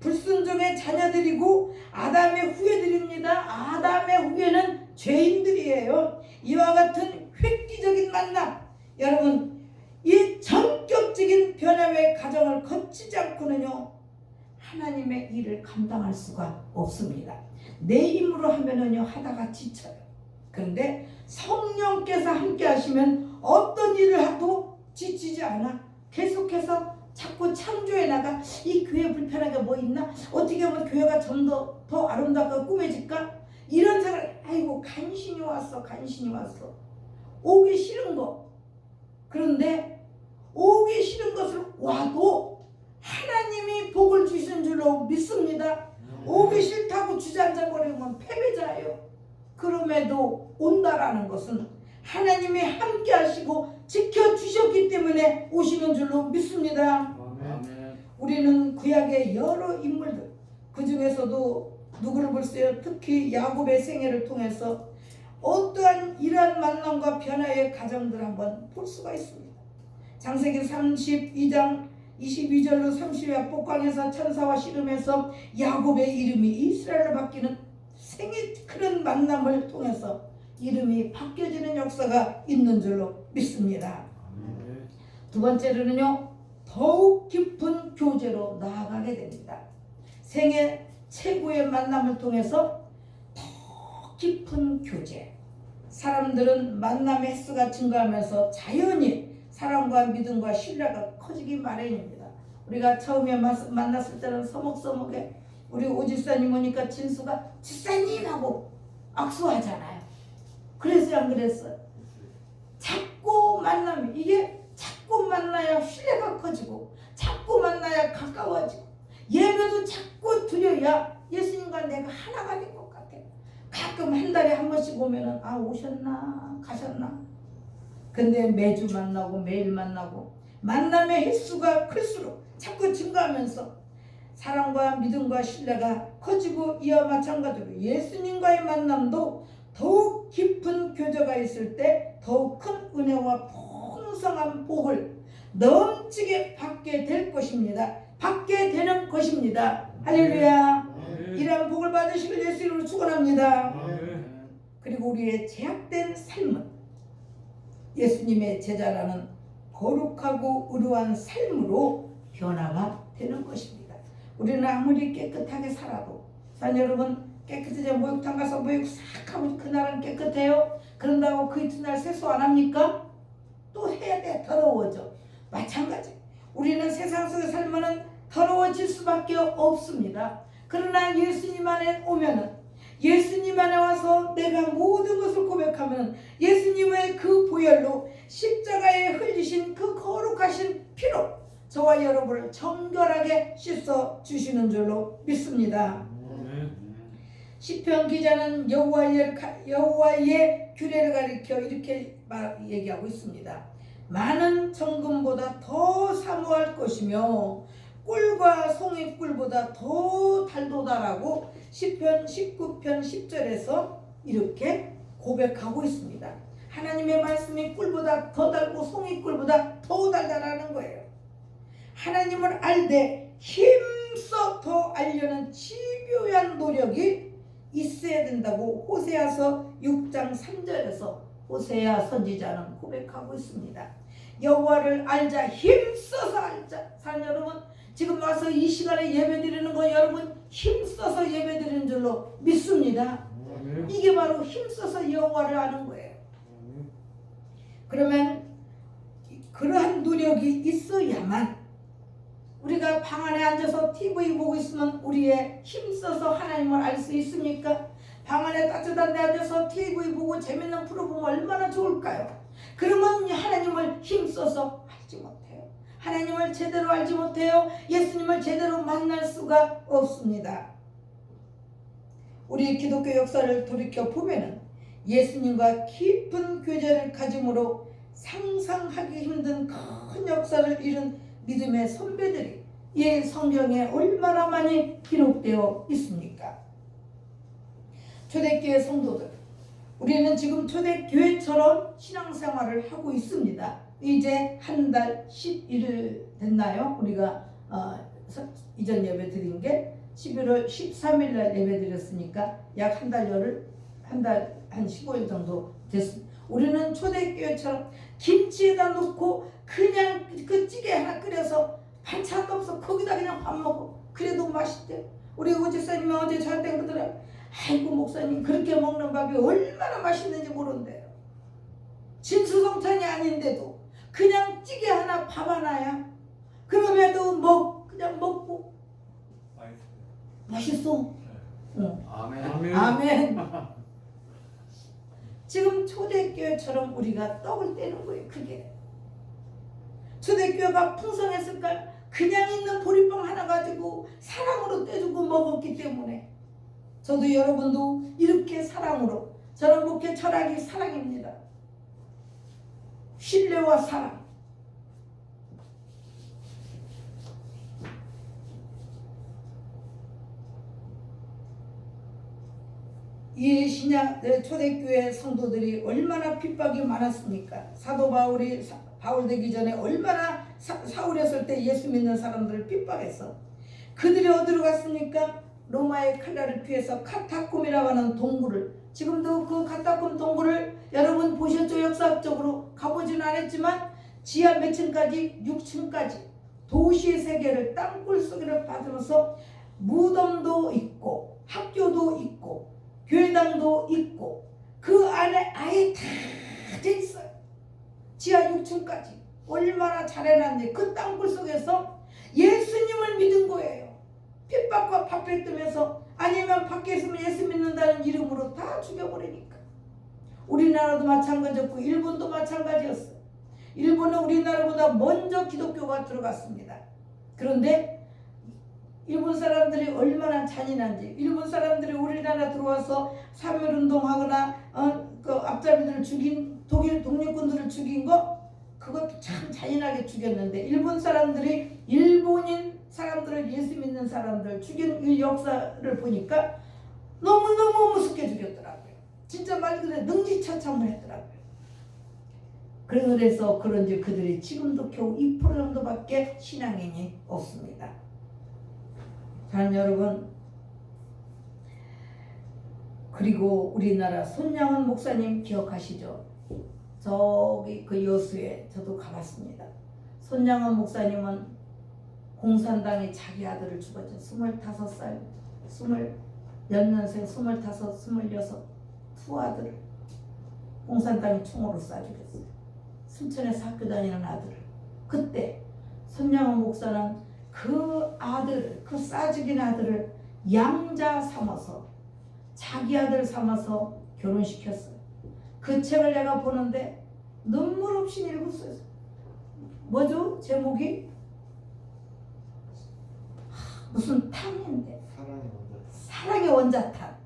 불순종의 자녀들이고 아담의 후예들입니다. 아담의 후예는 죄인들이에요. 이와 같은 획기적인 만남, 여러분 이 전격적인 변화의 과정을 거치지 않고는요 하나님의 일을 감당할 수가 없습니다. 내 힘으로 하면은요 하다가 지쳐요. 그런데 성령께서 함께 하시면 어떤 일을 해도 지치지 않아. 계속해서 자꾸 창조해 나가. 이 교회 불편하게 뭐 있나? 어떻게 하면 교회가 좀 더 아름답고 꾸며질까? 이런 생각. 아이고 간신히 왔어. 오기 싫은 거. 그런데 오기 싫은 것을 와도 하나님이 복을 주시는 줄로 믿습니다. 오기 싫다고 주저앉아버리면 패배자예요. 그럼에도 온다라는 것은 하나님이 함께 하시고 지켜주셨기 때문에 오시는 줄로 믿습니다. 아멘. 우리는 구약의 여러 인물들, 그 중에서도 누구를 볼까요? 특히 야곱의 생애를 통해서 어떠한 이러한 만남과 변화의 과정들 한번 볼 수가 있습니다. 창세기 32장 22절로 30절 복강에서 천사와 씨름해서 야곱의 이름이 이스라엘로 바뀌는 생애 그런 만남을 통해서 이름이 바뀌어지는 역사가 있는 줄로 믿습니다. 두 번째로는요 더욱 깊은 교제로 나아가게 됩니다. 생애 최고의 만남을 통해서 더 깊은 교제. 사람들은 만남의 횟수가 증가하면서 자연히 사랑과 믿음과 신뢰가 커지기 마련입니다. 우리가 처음에 만났을 때는 서먹서먹해. 우리 오집사님 오니까 진수가 집사님 하고 악수하잖아요. 그랬어요 안 그랬어요? 자꾸 만나면 이게 자꾸 만나야 신뢰가 커지고 자꾸 만나야 가까워지고 예배도 자꾸 드려야 예수님과 내가 하나가 된 것 같아. 가끔 한 달에 한 번씩 오면은 아 오셨나 가셨나. 근데 매주 만나고 매일 만나고 만남의 횟수가 클수록 자꾸 증가하면서 사랑과 믿음과 신뢰가 커지고 이와 마찬가지로 예수님과의 만남도 더욱 깊은 교제가 있을 때 더욱 큰 은혜와 풍성한 복을 넘치게 받게 될 것입니다. 받게 되는 것입니다. 할렐루야. 이러한 복을 받으시길 예수 이름으로 축원합니다. 그리고 우리의 제약된 삶은 예수님의 제자라는 거룩하고 의로한 삶으로 변화가 되는 것입니다. 우리는 아무리 깨끗하게 살아도 산 여러분 깨끗해져 목욕탕 가서 목욕 싹 하고 그날은 깨끗해요. 그런다고 그 이튿날 세수 안 합니까? 또 해야 돼. 더러워져. 마찬가지. 우리는 세상 속에 살면은 더러워질 수밖에 없습니다. 그러나 예수님 안에 오면은 예수님 안에 와서 내가 모든 것을 고백하면 예수님의 그 보혈로 십자가에 흘리신 그 거룩하신 피로 저와 여러분을 정결하게 씻어 주시는 줄로 믿습니다. 시편 기자는 여호와의 규례를 가리켜 이렇게 얘기하고 있습니다. 많은 정금보다 더 사모할 것이며 꿀과 송이꿀보다 더 달도다라고 시편 19편 10절에서 이렇게 고백하고 있습니다. 하나님의 말씀이 꿀보다 더 달고 송이꿀보다 더 달다라는 거예요. 하나님을 알되 힘써 더 알려는 집요한 노력이 있어야 된다고 호세아서 6장 3절에서 호세아 선지자는 고백하고 있습니다. 여호와를 알자. 힘써서 알자. 사랑 여러분 지금 와서 이 시간에 예배드리는 거 여러분 힘써서 예배드리는 줄로 믿습니다. 이게 바로 힘써서 여호와를 아는 거예요. 그러면 그러한 노력이 있어야만 우리가 방 안에 앉아서 TV 보고 있으면 우리의 힘써서 하나님을 알 수 있습니까? 방 안에 따뜻한 데 앉아서 TV 보고 재밌는 프로 보면 얼마나 좋을까요? 그러면 하나님을 힘써서 알지 못해요. 하나님을 제대로 알지 못해요. 예수님을 제대로 만날 수가 없습니다. 우리 기독교 역사를 돌이켜 보면은 예수님과 깊은 교제를 가짐으로 상상하기 힘든 큰 역사를 이룬 믿음의 선배들이 이 성경에 얼마나 많이 기록되어 있습니까? 초대교회 성도들, 우리는 지금 초대교회처럼 신앙생활을 하고 있습니다. 이제 한 달 10일 됐나요? 우리가 이전 예배 드린 게 11월 13일 날 예배 드렸으니까 약 한 달 한 15일 정도 됐습니다. 우리는 초대교회처럼 김치에다 넣고 그냥 그 찌개 하나 끓여서 반찬도 없어 거기다 그냥 밥 먹어. 그래도 맛있대. 우리 오집사님이 어제 저한테 그러더라. 아이고 목사님 그렇게 먹는 밥이 얼마나 맛있는지 모른대요. 진수성찬이 아닌데도 그냥 찌개 하나 밥 하나야. 그럼에도 그냥 먹고 맛있어. 응. 아멘. 아멘. 지금 초대교회처럼 우리가 떡을 떼는 거예요. 그게 초대교회가 풍성했을까? 그냥 있는 보리빵 하나 가지고 사랑으로 떼주고 먹었기 때문에 저도 여러분도 이렇게 사랑으로, 저는 목회 철학이 사랑입니다. 신뢰와 사랑. 이 신약 초대교회 성도들이 얼마나 핍박이 많았습니까? 사도 바울이 바울 되기 전에 얼마나 사울이었을 때 예수 믿는 사람들을 핍박했어. 그들이 어디로 갔습니까? 로마의 칼날을 피해서 카타콤이라고 하는 동굴을, 지금도 그 카타콤 동굴을 여러분 보셨죠? 역사적으로 가보지는 않았지만 지하 몇 층까지? 6층까지 도시의 세계를 땅굴 속으로 받으면서 무덤도 있고 학교도 있고 교회당도 있고 그 안에 아예 다 돼 있어요. 지하 6층까지 얼마나 잘해놨는지. 그 땅굴 속에서 예수님을 믿은 거예요. 핍박과 박해 뜨면서, 아니면 밖에 있으면 예수 믿는다는 이름으로 다 죽여버리니까. 우리나라도 마찬가지였고 일본도 마찬가지였어요. 일본은 우리나라보다 먼저 기독교가 들어갔습니다. 그런데 일본 사람들이 얼마나 잔인한지, 일본 사람들이 우리나라 들어와서 사멸운동하거나 그 앞잡이들을 죽인, 독일 독립군들을 죽인 거, 그것도 참 잔인하게 죽였는데 일본 사람들이 일본인 사람들을, 예수 믿는 사람들 죽인 이 역사를 보니까 너무너무 무섭게 죽였더라고요. 진짜 말 그대로 능지처참을 했더라고요. 그래서 그런지 그들이 지금도 겨우 2% 정도밖에 신앙인이 없습니다. 자, 여러분, 그리고 우리나라 손양원 목사님 기억하시죠? 저기 그 여수에 저도 가봤습니다. 손양원 목사님은 공산당이 자기 아들을 죽었죠. 25살, 20년생, 25, 26 두 아들을 공산당이 총으로 쏴 죽였어요. 순천에서 학교 다니는 아들을. 그때 손양원 목사는 그 아들을, 그 쏴 죽인 아들을 양자 삼아서, 자기 아들 삼아서 결혼시켰어요. 그 책을 내가 보는데 눈물 없이 읽었어요. 뭐죠? 제목이? 무슨 탄인데, 사랑의 원자탄.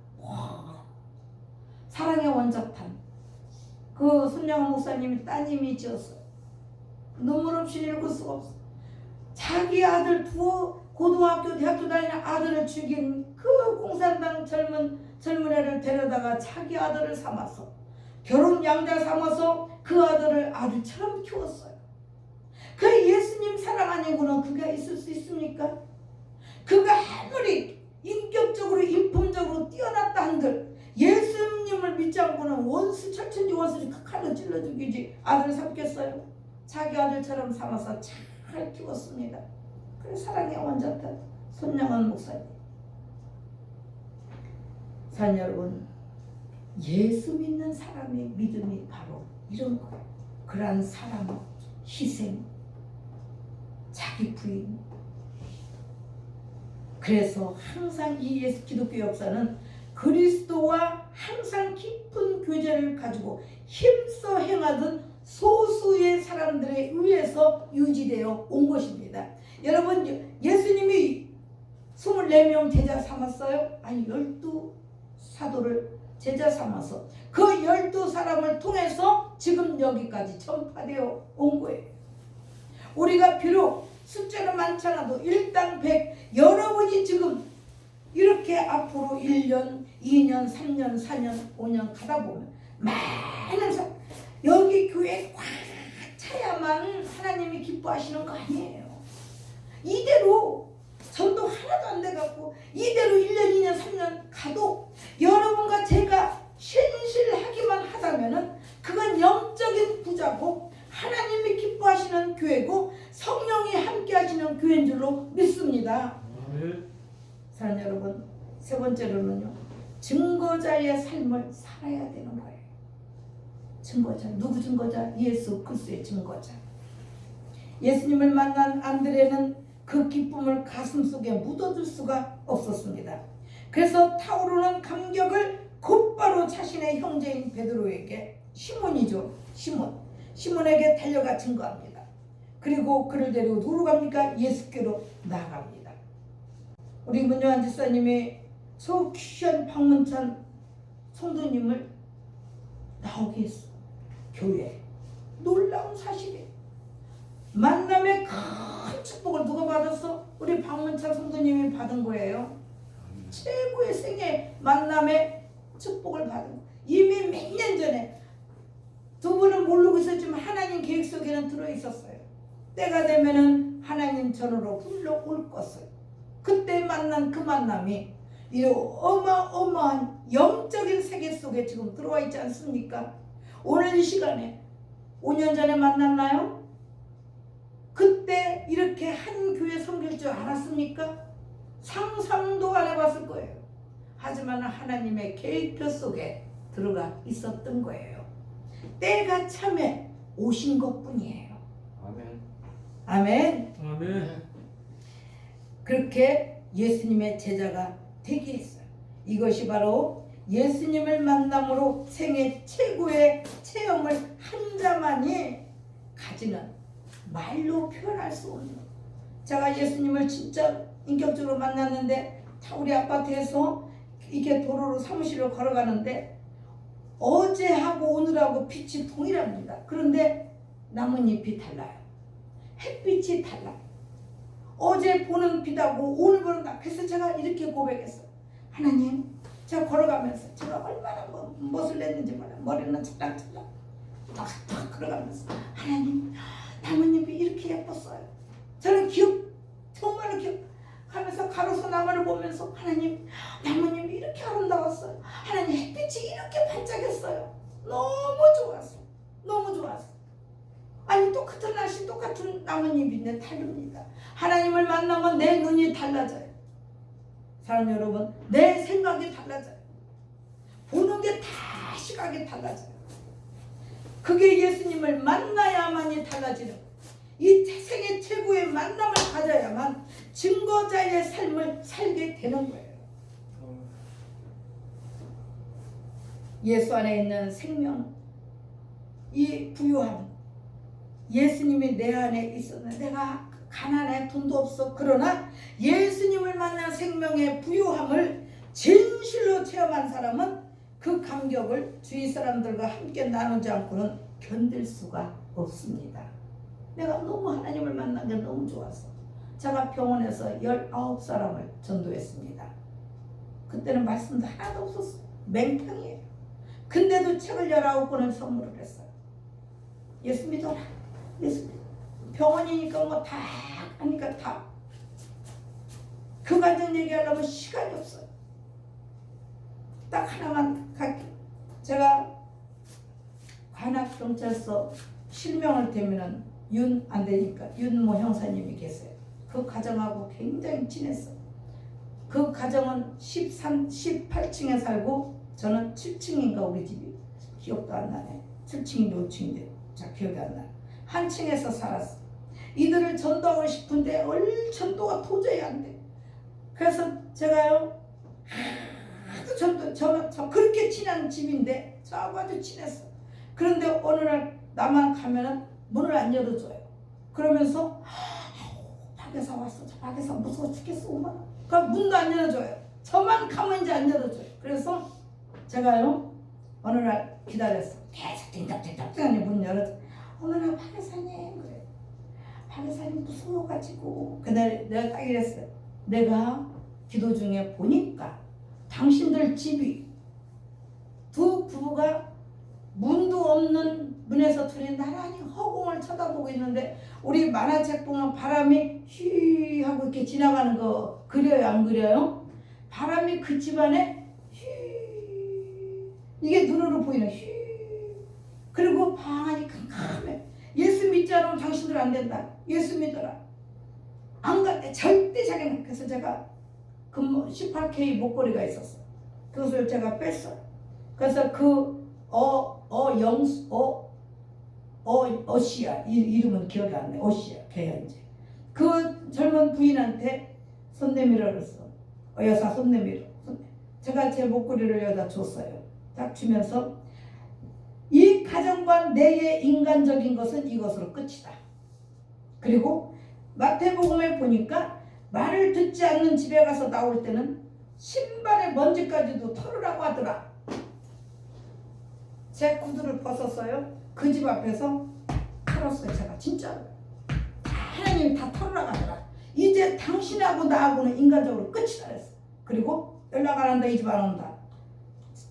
사랑의 원자탄. 그 손양원 목사님이 따님이 지었어요. 눈물 없이 읽을 수가 없어. 자기 아들 고등학교 대학교 다니는 아들을 죽인 그 공산당 젊은 애를 데려다가 자기 아들을 삼아서, 결혼 양자 삼아서 그 아들을 아들처럼 키웠어요. 그 예수님 사랑 아니고는 그가 있을 수 있습니까? 그가 아무리 인격적으로 인품적으로 뛰어났다 한들 예수님을 믿지 않고는 원수, 철천지 원수를 칼로 찔러 죽이지 아들을 삼겠어요? 자기 아들처럼 삼아서 잘 키웠습니다. 그래, 사랑의 원자탄 손양원 목사님. 산 여러분, 예수 믿는 사람의 믿음이 바로 이런 거예요. 그러한 사랑, 희생, 자기 부인. 그래서 항상 이 예수 기독교 역사는 그리스도와 항상 깊은 교제를 가지고 힘써 행하던 소수의 사람들에 의해서 유지되어 온 것입니다. 여러분, 예수님이 24명 제자 삼았어요? 아니, 12사도를 제자 삼아서 그 12사람을 통해서 지금 여기까지 전파되어 온 거예요. 우리가 비록 숫자는 많지 않아도 일당 100, 여러분이 지금 이렇게 앞으로 1년, 2년, 3년, 4년, 5년 가다 보면 많은 사람, 여기 교회 꽉 차야만 하나님이 기뻐하시는 거 아니에요. 이대로 전도 하나도 안 돼갖고 이대로 1년, 2년, 3년 가도 여러분과 제가 신실하기만 하다면은 그건 영적인 부자고 세 번째로는요, 증거자의 삶을 살아야 되는 거예요. 증거자. 누구 증거자? 예수 그리스도의 증거자. 예수님을 만난 안드레는 그 기쁨을 가슴속에 묻어둘 수가 없었습니다. 그래서 타오르는 감격을 곧바로 자신의 형제인 베드로에게, 시몬이죠, 시몬에게 달려가 증거합니다. 그리고 그를 데리고 누구로 갑니까? 예수께로 나아갑니다. 우리 문요한 집사님이 저 귀한 박문찬 성도님을 나오게 했어. 교회에. 놀라운 사실이에요. 만남의 큰 축복을 누가 받았어? 우리 박문찬 성도님이 받은 거예요. 최고의 생애 만남의 축복을 받은 거. 이미 몇 년 전에 두 분은 모르고 있었지만 하나님 계획 속에는 들어있었어요. 때가 되면은 하나님 전으로 불러올 것을. 그때 만난 그 만남이 이 어마어마한 영적인 세계 속에 지금 들어와 있지 않습니까? 오늘 이 시간에 5년 전에 만났나요? 그때 이렇게 한 교회 섬길 줄 알았습니까? 상상도 안 해봤을 거예요. 하지만 하나님의 계획표 속에 들어가 있었던 거예요. 때가 참에 오신 것뿐이에요. 아멘. 아멘. 아멘. 그렇게 예수님의 제자가 되게 했어요. 이것이 바로 예수님을 만남으로 생애 최고의 체험을 한 자만이 가지는, 말로 표현할 수 없는. 제가 예수님을 진짜 인격적으로 만났는데 우리 아파트에서 이렇게 도로로 사무실로 걸어가는데 어제하고 오늘하고 빛이 동일합니다. 그런데 나뭇잎이 달라요. 햇빛이 달라요. 어제 보는 빛하고 오늘 보는 빛. 그래서 제가 이렇게 고백했어요. 하나님, 제가 걸어가면서 제가 얼마나 멋을 냈는지 몰라요. 머리는 찰랑찰랑 탁탁 걸어가면서 하나님, 나뭇잎이 이렇게 예뻤어요. 저는 정말로 하면서 가로수 나무를 보면서 하나님, 나뭇잎이 이렇게 아름다웠어요. 하나님, 햇빛이 이렇게 반짝였어요. 너무 좋았어. 너무 좋았어. 아니, 똑같은 날씨 똑같은 나뭇잎인데 다릅니다. 하나님을 만나면 내 눈이 달라져요. 사랑 여러분, 내 생각이 달라져요. 보는 게 다 시각이 달라져요. 그게 예수님을 만나야만이 달라지는 거예요. 이 생애 최고의 만남을 가져야만 증거자의 삶을 살게 되는 거예요. 예수 안에 있는 생명, 이 부유함, 예수님이 내 안에 있었는데 내가 가난해, 돈도 없어. 그러나 예수님을 만난 생명의 부유함을 진실로 체험한 사람은 그 감격을 주위 사람들과 함께 나누지 않고는 견딜 수가 없습니다. 내가 너무 하나님을 만난 게 너무 좋았어. 제가 병원에서 19사람을 전도했습니다. 그때는 말씀도 하나도 없었어요. 맹탕이에요. 근데도 책을 19권을 선물을 했어요. 예수 믿어라. 예수 믿어라. 병원이니까 뭐 다 하니까 다. 그 과정 얘기하려면 시간이 없어요. 딱 하나만 갈게요. 제가 관악경찰서 실명을 대면은 안 되니까 윤모 형사님이 계세요. 그 가정하고 굉장히 친했어요. 그 가정은 18층에 살고 저는 7층인가 우리 집이 기억도 안 나네. 7층인데 5층인데 잘 기억이 안 나요. 한 층에서 살았어. 이들을 전도하고 싶은데 전도가 도저히 안 돼. 그래서 제가요 하도 저 그렇게 친한 집인데 저하고 아주 친했어. 그런데 어느 날 나만 가면은 문을 안 열어줘요. 그러면서 박여사 왔어. 저 박여사 무서워 죽겠어. 엄마. 그럼 문도 안 열어줘요. 저만 가면 이제 안 열어줘요. 그래서 제가요 어느 날 기다렸어. 계속 띵딱띵딱 문 열어줘. 어느 날 박여사님 그래. 박여사님 무서워가지고 그날 내가 딱 이랬어요. 내가 기도 중에 보니까 당신들 집이 두 부부가 문도 없는 문에서 둘이 나란히 허공을 쳐다보고 있는데 우리 만화책 보면 바람이 휘 하고 이렇게 지나가는 거 그려요 안 그려요? 바람이 그 집안에 휘 이게 눈으로 보이는 휘 그리고 방안이 캄캄해. 예수 믿지 않으면 당신들 안 된다. 예수 믿어라. 안 간대 절대 자기는. 그래서 제가 금 18K 목걸이가 있었어요. 그것을 제가 뺐어요. 그래서 어시야 이름은 기억이 안 나. 어시야 개현재. 그 젊은 부인한테 손 내밀어 그랬어. 여사 손 내밀어. 제가 제 목걸이를 여기다 줬어요. 딱 주면서 이 가정과 내의 인간적인 것은 이것으로 끝이다. 그리고 마태복음에 보니까 말을 듣지 않는 집에 가서 나올 때는 신발의 먼지까지도 털으라고 하더라. 제 구두를 벗었어요. 그 집 앞에서 털었어요. 제가 진짜로. 하나님이 다 털으라고 하더라. 이제 당신하고 나하고는 인간적으로 끝이다 했어. 그리고 연락 안 한다, 이 집 안 온다.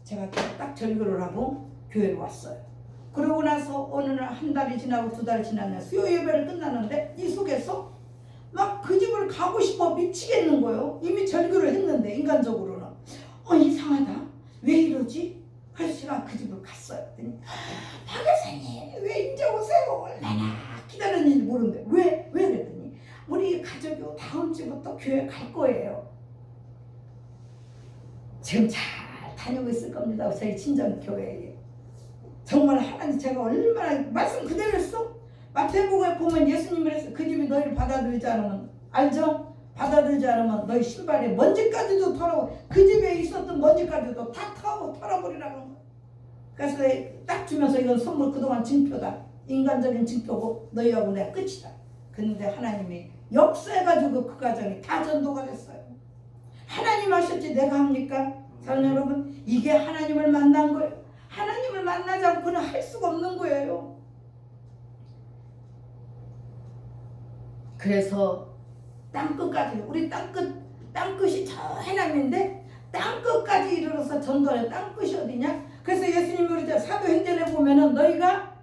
제가 딱 절교를 하고 교회로 왔어요. 그러고 나서 어느 날 한 달이 지나고 두 달이 지났네. 수요 예배를 끝났는데 이 속에서 막 그 집을 가고 싶어 미치겠는 거예요. 이미 절교를 했는데 인간적으로는 이상하다. 왜 이러지? 그래서 제가 그 집을 갔어요. 박 여사님 왜 이제 오세요? 얼마나 기다렸는지 모르는데 왜 그랬더니 우리 가족이 다음 주부터 교회 갈 거예요. 지금 잘 다니고 있을 겁니다. 저희 친정교회에. 정말 하나님 제가 얼마나 말씀 그대로 했어. 마태복음에 보면 예수님이 그랬어. 그 집이 너희를 받아들이지 않으면 알죠? 받아들이지 않으면 너희 신발에 먼지까지도 털어 그 집에 있었던 먼지까지도 다 털어버리라고 하는 거야. 그래서 딱 주면서 이건 선물 그동안 증표다. 인간적인 증표고 너희하고 내가 끝이다. 근데 하나님이 역사해가지고 그 가정이 다 전도가 됐어요. 하나님 하셨지 내가 합니까? 사랑하는 여러분 이게 하나님을 만난 거예요. 하나님을 만나지 않고는 할 수가 없는 거예요. 그래서 땅끝까지 우리 땅끝이 저 해남인데 땅끝까지 이르러서 전도하는 땅끝이 어디냐? 그래서 예수님이 그러죠. 사도행전에 보면은 너희가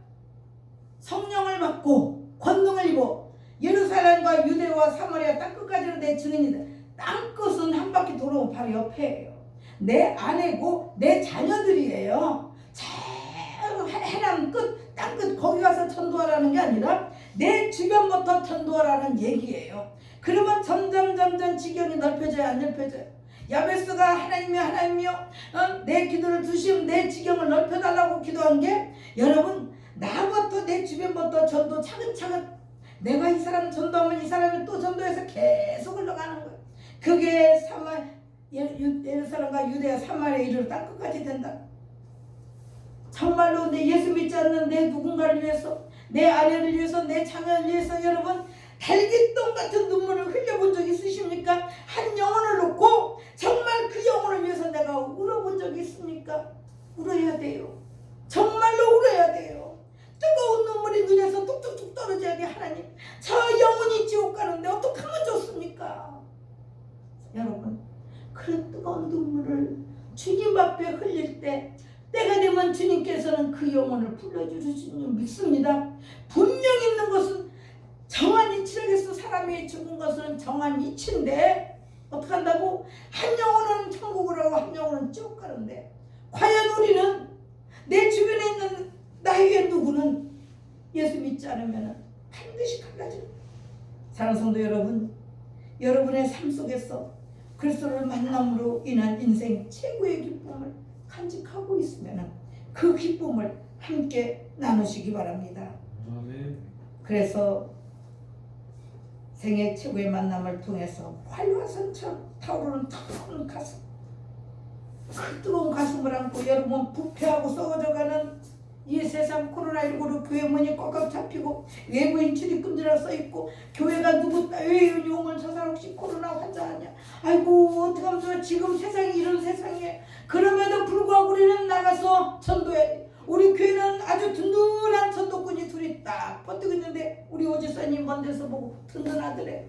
성령을 받고 권능을 입어 예루살렘과 유대와 사마리아 땅끝까지로 내 증인이다. 땅끝은 한 바퀴 돌아오면 바로 옆에예요. 내 아내고 내 자녀들이에요. 저 해남 끝, 땅끝 거기 가서 전도하라는 게 아니라 내 주변부터 전도하라는 얘기예요. 그러면 점점 지경이 넓혀져야 안 넓혀져요. 야베스가 하나님이여 내 기도를 주시면 내 지경을 넓혀달라고 기도한 게 여러분 나부터 내 주변부터 전도 차근차근 내가 이 사람 전도하면 이 사람이 또 전도해서 계속 흘러가는 거예요. 그게 예루살렘과 유대와 사마리아 이르러 땅끝까지 된다. 정말로 내 예수 믿지 않는 내 누군가를 위해서 내 아내를 위해서 내 자녀를 위해서 여러분 달깃똥 같은 눈물을 흘려본 적 있으십니까? 한 영혼을 놓고 정말 그 영혼을 위해서 내가 울어본 적이 있습니까? 울어야 돼요. 정말로 울어야 돼요. 뜨거운 눈물이 눈에서 뚝뚝뚝 떨어져야 돼. 하나님 저 영혼이 지옥 가는데 어떻게 하면 좋습니까? 여러분 그런 뜨거운 눈물을 주님 앞에 흘릴 때 때가 되면 주님께서는 그 영혼을 불러주실 줄 믿습니다. 분명 있는 것은 정한 이치라겠어. 사람이 죽은 것은 정한 이치인데 어떻게 한다고? 한 영혼은 천국을 하고 한 영혼은 지옥 가는데 과연 우리는 내 주변에 있는 나에게 누구는 예수 믿지 않으면 반드시 갈라집니다. 사랑하는 성도 여러분, 여러분의 삶 속에서 그리스도를 만남으로 인한 인생 최고의 기쁨을 간직하고 있으면 그 기쁨을 함께 나누시기 바랍니다. 그래서 생애 최고의 만남을 통해서 활화산처럼 타오르는 가슴, 그 뜨거운 가슴을 안고 여러분 부패하고 썩어져가는 이 세상 코로나19로 교회 문이 꽉꽉 잡히고 외부인 출입금지라 써있고 교회가 누구 왜 오면 저 사람 혹시 코로나 환자냐, 아이고 어떡하면 좋아. 지금 세상이 이런 세상이에요. 그럼에도 불구하고 우리는 나가서 전도해야 돼. 우리 교회는 아주 든든한 전도꾼이 둘이 딱 버티고 있는데 우리 오지사님 먼 데서 보고 든든하더래.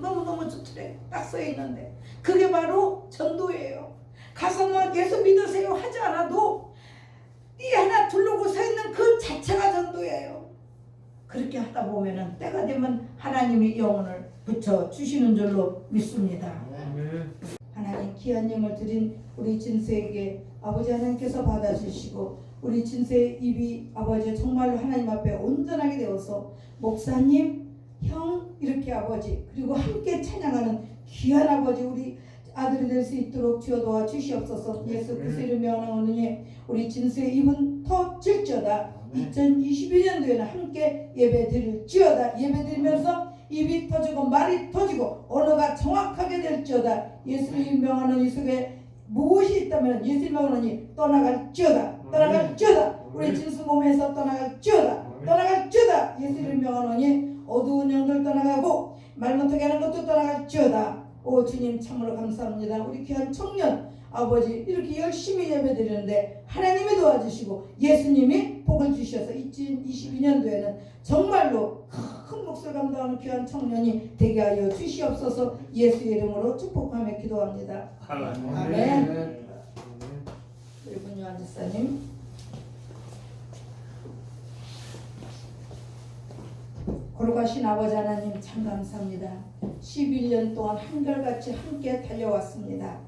너무너무 좋더래. 딱 써있는데 그게 바로 전도예요. 가서 막 예수 믿으세요 하지 않아도 띠 하나 두르고 서 있는 그 자체가 전도예요. 그렇게 하다 보면은 때가 되면 하나님이 영혼을 붙여 주시는 줄로 믿습니다. 하나님 귀한 영을 드린 우리 진수에게 아버지 하나님께서 받아주시고 우리 진수의 입이 아버지 정말로 하나님 앞에 온전하게 되어서 목사님, 형 이렇게 아버지 그리고 함께 찬양하는 귀한 아버지 우리 아들이 될 수 있도록 주여 도와 주시옵소서. 예수 그리스도 이름 명하노니 우리 진수의 입은 터질지어다. 2022년도에는 함께 예배 드릴지어다. 예배 드리면서 입이 터지고 말이 터지고 언어가 정확하게 될지어다. 예수 이름 명하는 이 속에 무엇이 있다면 예수 이름 명하노니 떠나갈지어다. 떠나갈지어다. 우리 진수 몸에서 떠나갈지어다. 떠나갈지어다. 예수 이름 명하노니 어두운 영들 떠나가고 말 못하게 하는 것도 떠나갈지어다. 오 주님 참으로 감사합니다. 우리 귀한 청년 아버지 이렇게 열심히 예배드리는데 하나님이 도와주시고 예수님이 복을 주셔서 2022년도에는 정말로 큰 몫을 감당하는 귀한 청년이 되게 하여 주시옵소서. 예수의 이름으로 축복하며 기도합니다. 아멘. 그리고 요한 집사님 거룩하신 아버지 하나님 참 감사합니다. 11년 동안 한결같이 함께 달려왔습니다.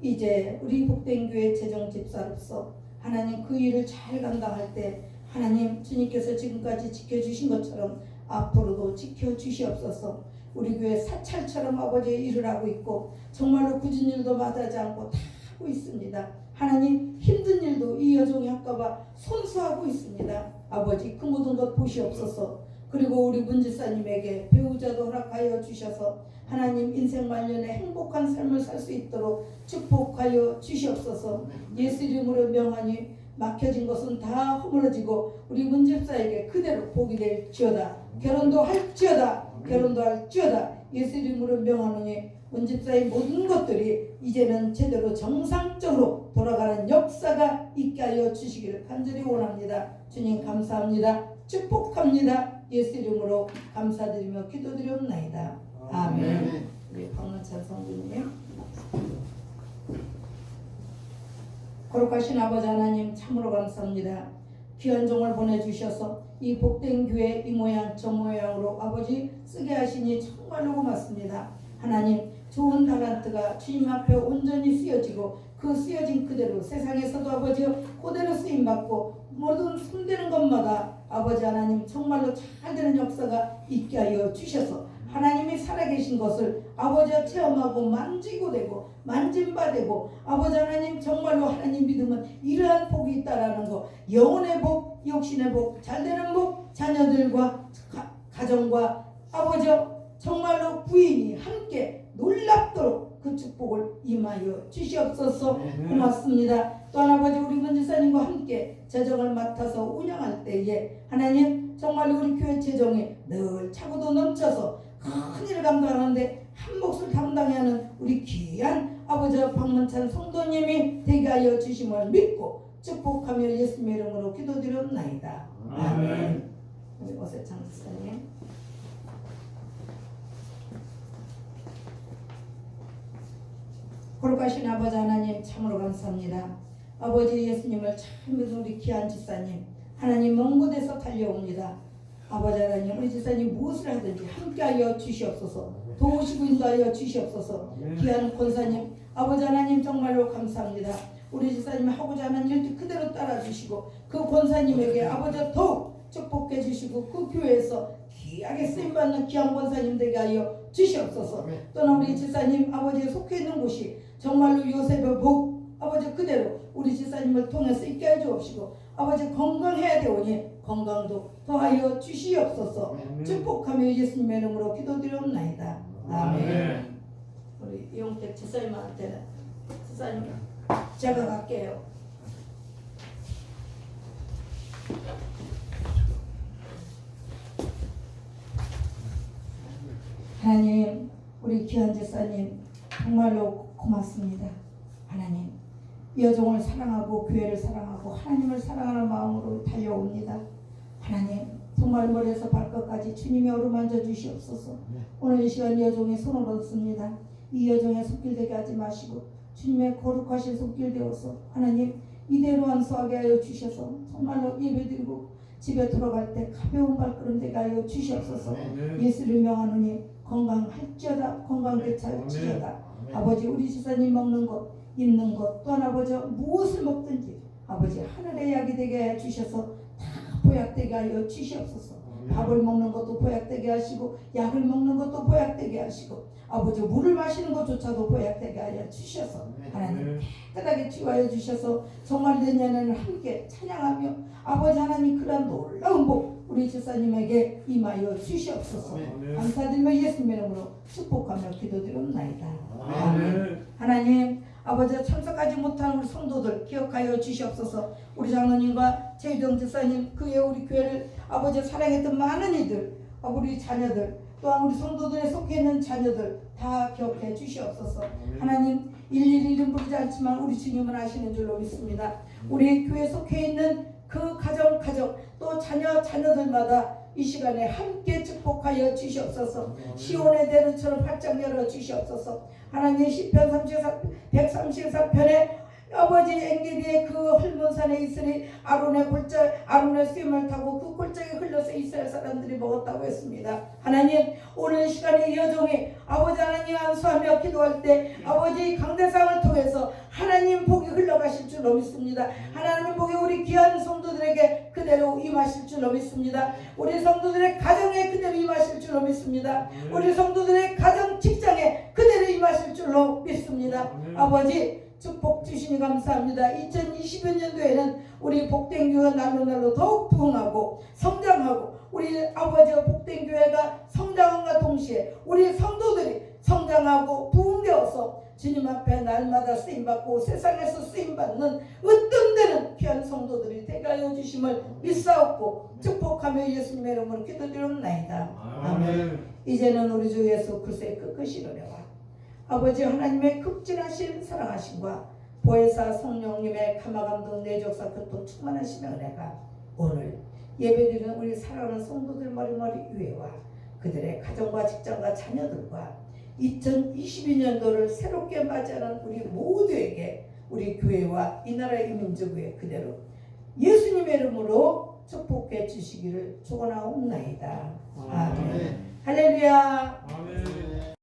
이제 우리 복된 교회 재정 집사로서 하나님 그 일을 잘 감당할 때 하나님 주님께서 지금까지 지켜주신 것처럼 앞으로도 지켜주시옵소서. 우리 교회 사찰처럼 아버지의 일을 하고 있고 정말로 굳은 일도 마다하지 않고 다 하고 있습니다. 하나님 힘든 일도 이 여종이 할까봐 손수하고 있습니다. 아버지 그 모든 것 보시옵소서. 그리고 우리 문지사님에게 배우자도 허락하여 주셔서 하나님 인생 말년에 행복한 삶을 살 수 있도록 축복하여 주시옵소서. 예수 이름으로 명하니 막혀진 것은 다 허물어지고 우리 문집사에게 그대로 복이 될지어다. 결혼도 할지어다. 결혼도 할지어다. 예수 이름으로 명하노니 문집사의 모든 것들이 이제는 제대로 정상적으로 돌아가는 역사가 있게 하여 주시기를 간절히 원합니다. 주님 감사합니다. 축복합니다. 예수 이름으로 감사드리며 기도드리옵나이다. 아멘. 우리 박문찬 성도님 거룩하신 아버지 하나님 참으로 감사합니다. 귀한 종을 보내주셔서 이 복된 교회 이 모양 저 모양으로 아버지 쓰게 하시니 정말로 고맙습니다. 하나님 좋은 달란트가 주님 앞에 온전히 쓰여지고 그 쓰여진 그대로 세상에서도 아버지 그대로 쓰임받고 모든 손대는 것마다 아버지 하나님 정말로 잘 되는 역사가 있게 하여 주셔서 하나님이 살아계신 것을 아버지와 체험하고 만지고 되고 만짐받고 아버지 하나님 정말로 하나님 믿으면 이러한 복이 있다라는 거 영혼의 복, 육신의 복, 잘되는 복, 자녀들과 가정과 아버지 정말로 부인이 함께 놀랍도록 그 축복을 임하여 주시옵소서. 고맙습니다. 또한 아버지 우리 문지사님과 함께 재정을 맡아서 운영할 때에 하나님 정말로 우리 교회 재정이 늘 차고도 넘쳐서 큰 일을 감당하는데 한 몫을 감당해야 하는 우리 귀한 아버지 박문찬 성도님이 되게 하여 주심을 믿고 축복하며 예수님의 이름으로 기도드렸나이다. 아멘. 우리 오세창 집사님 거룩하신 아버지 하나님 참으로 감사합니다. 아버지 예수님을 참 믿은 우리 귀한 집사님 하나님 먼 곳에서 달려옵니다. 아버지 하나님 우리 집사님 무엇을 하든지 함께하여 주시옵소서. 도우시고 인도하여 주시옵소서. 귀한 권사님 아버지 하나님 정말로 감사합니다. 우리 집사님 하고자 하는 일도 그대로 따라주시고 그 권사님에게 아버지 더욱 축복해 주시고 그 교회에서 귀하게 쓰임받는 귀한 권사님 되게 하여 주시옵소서. 또는 우리 집사님 아버지에 속해 있는 곳이 정말로 요셉의 복 아버지 그대로 우리 집사님을 통해서 있게 해 주옵시고 아버지 건강해야 되오니 건강도 더하여 주시옵소서. 축복하며 예수님의 이름으로 기도드리옵나이다. 아멘. 우리 이용택 집사님한테는 집사님 제가 갈게요. 하나님 우리 귀한 집사님 정말로 고맙습니다. 하나님 이 여종을 사랑하고 교회를 사랑하고 하나님을 사랑하는 마음으로 달려옵니다. 하나님 정말 머리에서 발끝까지 주님이 어루만져 주시옵소서. 오늘 이 시간 이 여종의 손을 얻습니다. 이 여종의 손길 되게 하지 마시고 주님의 거룩하신 손길 되어서 하나님 이대로 안수하게 하여 주셔서 정말로 예배드리고 집에 돌아갈 때 가벼운 발걸음 되게 하여 주시옵소서. 예수를 명하노니 건강할지어다 건강하게 잘지어다. 아버지 우리 집사님 먹는 것 입는 것 또한 아버지 무엇을 먹든지 아버지 하늘의 약이 되게 해 주셔서 다 보약되게 하여 주시옵소서. 밥을 먹는 것도 보약되게 하시고 약을 먹는 것도 보약되게 하시고 아버지 물을 마시는 것조차도 보약되게 하여 주셔서 하나님 깨끗하게 치유하여 주셔서 정말 내년에는 함께 찬양하며 아버지 하나님 그런 놀라운 복 우리 집사님에게 임하여 주시옵소서. 감사드리며 예수님의 이름으로 축복하며 기도드립나이다. 아멘. 하나님 아버지 참석하지 못한 우리 성도들 기억하여 주시옵소서. 우리 장로님과 최유정 집사님 그의 우리 교회를 아버지 사랑했던 많은 이들 우리 자녀들 또한 우리 성도들에 속해 있는 자녀들 다 기억해 주시옵소서. 하나님 일일이 이름 부르지 않지만 우리 주님은 아시는 줄로 믿습니다. 우리 교회에 속해 있는 그 가정 또 자녀들마다 이 시간에 함께 축복하여 주시옵소서. 시온의 대로처럼 활짝 열어 주시옵소서. 하나님 시편 134편에 아버지 엔게디의 그 헐몬산에 있으니 아론의 수염을 타고 그 골짜기에 흘러서 이스라엘 사람들이 먹었다고 했습니다. 하나님 오늘 시간에 여종이 아버지 하나님 안수하며 기도할 때 아버지 강대상을 통해서 하나님 복이 흘러가실 줄로 믿습니다. 하나님 복이 우리 귀한 성도들에게 그대로 임하실 줄로 믿습니다. 우리 성도들의 가정에 그대로 임하실 줄로 믿습니다. 우리 성도들의 가정 직장에 그대로 임하실 줄로 믿습니다. 아버지 축복 주시니 감사합니다. 2020년도에는 우리 복된 교회가 날로 더욱 부흥하고 성장하고 우리 아버지와 복된 교회가 성장함과 동시에 우리 성도들이 성장하고 부흥되어서 주님 앞에 날마다 쓰임받고 세상에서 쓰임받는 어떤 데는 귀한 성도들이 되게 하여 주심을 믿사옵고 축복하며 예수님의 이름으로 기도드립나이다. 아멘. 이제는 우리 주 예수 그리스도의 끝이 이르려와 아버지 하나님의 극진하신 사랑하심과 보혜사 성령님의 감화감동 내적사 교통 충만하시며 은혜가 오늘 예배드리는 우리 사랑하는 성도들 머리머리 위에와 그들의 가정과 직장과 자녀들과 2022년도를 새롭게 맞이하는 우리 모두에게 우리 교회와 이 나라의 민족 위에 그대로 예수님의 이름으로 축복해 주시기를 축원하옵나이다. 아멘. 할렐루야. 아멘.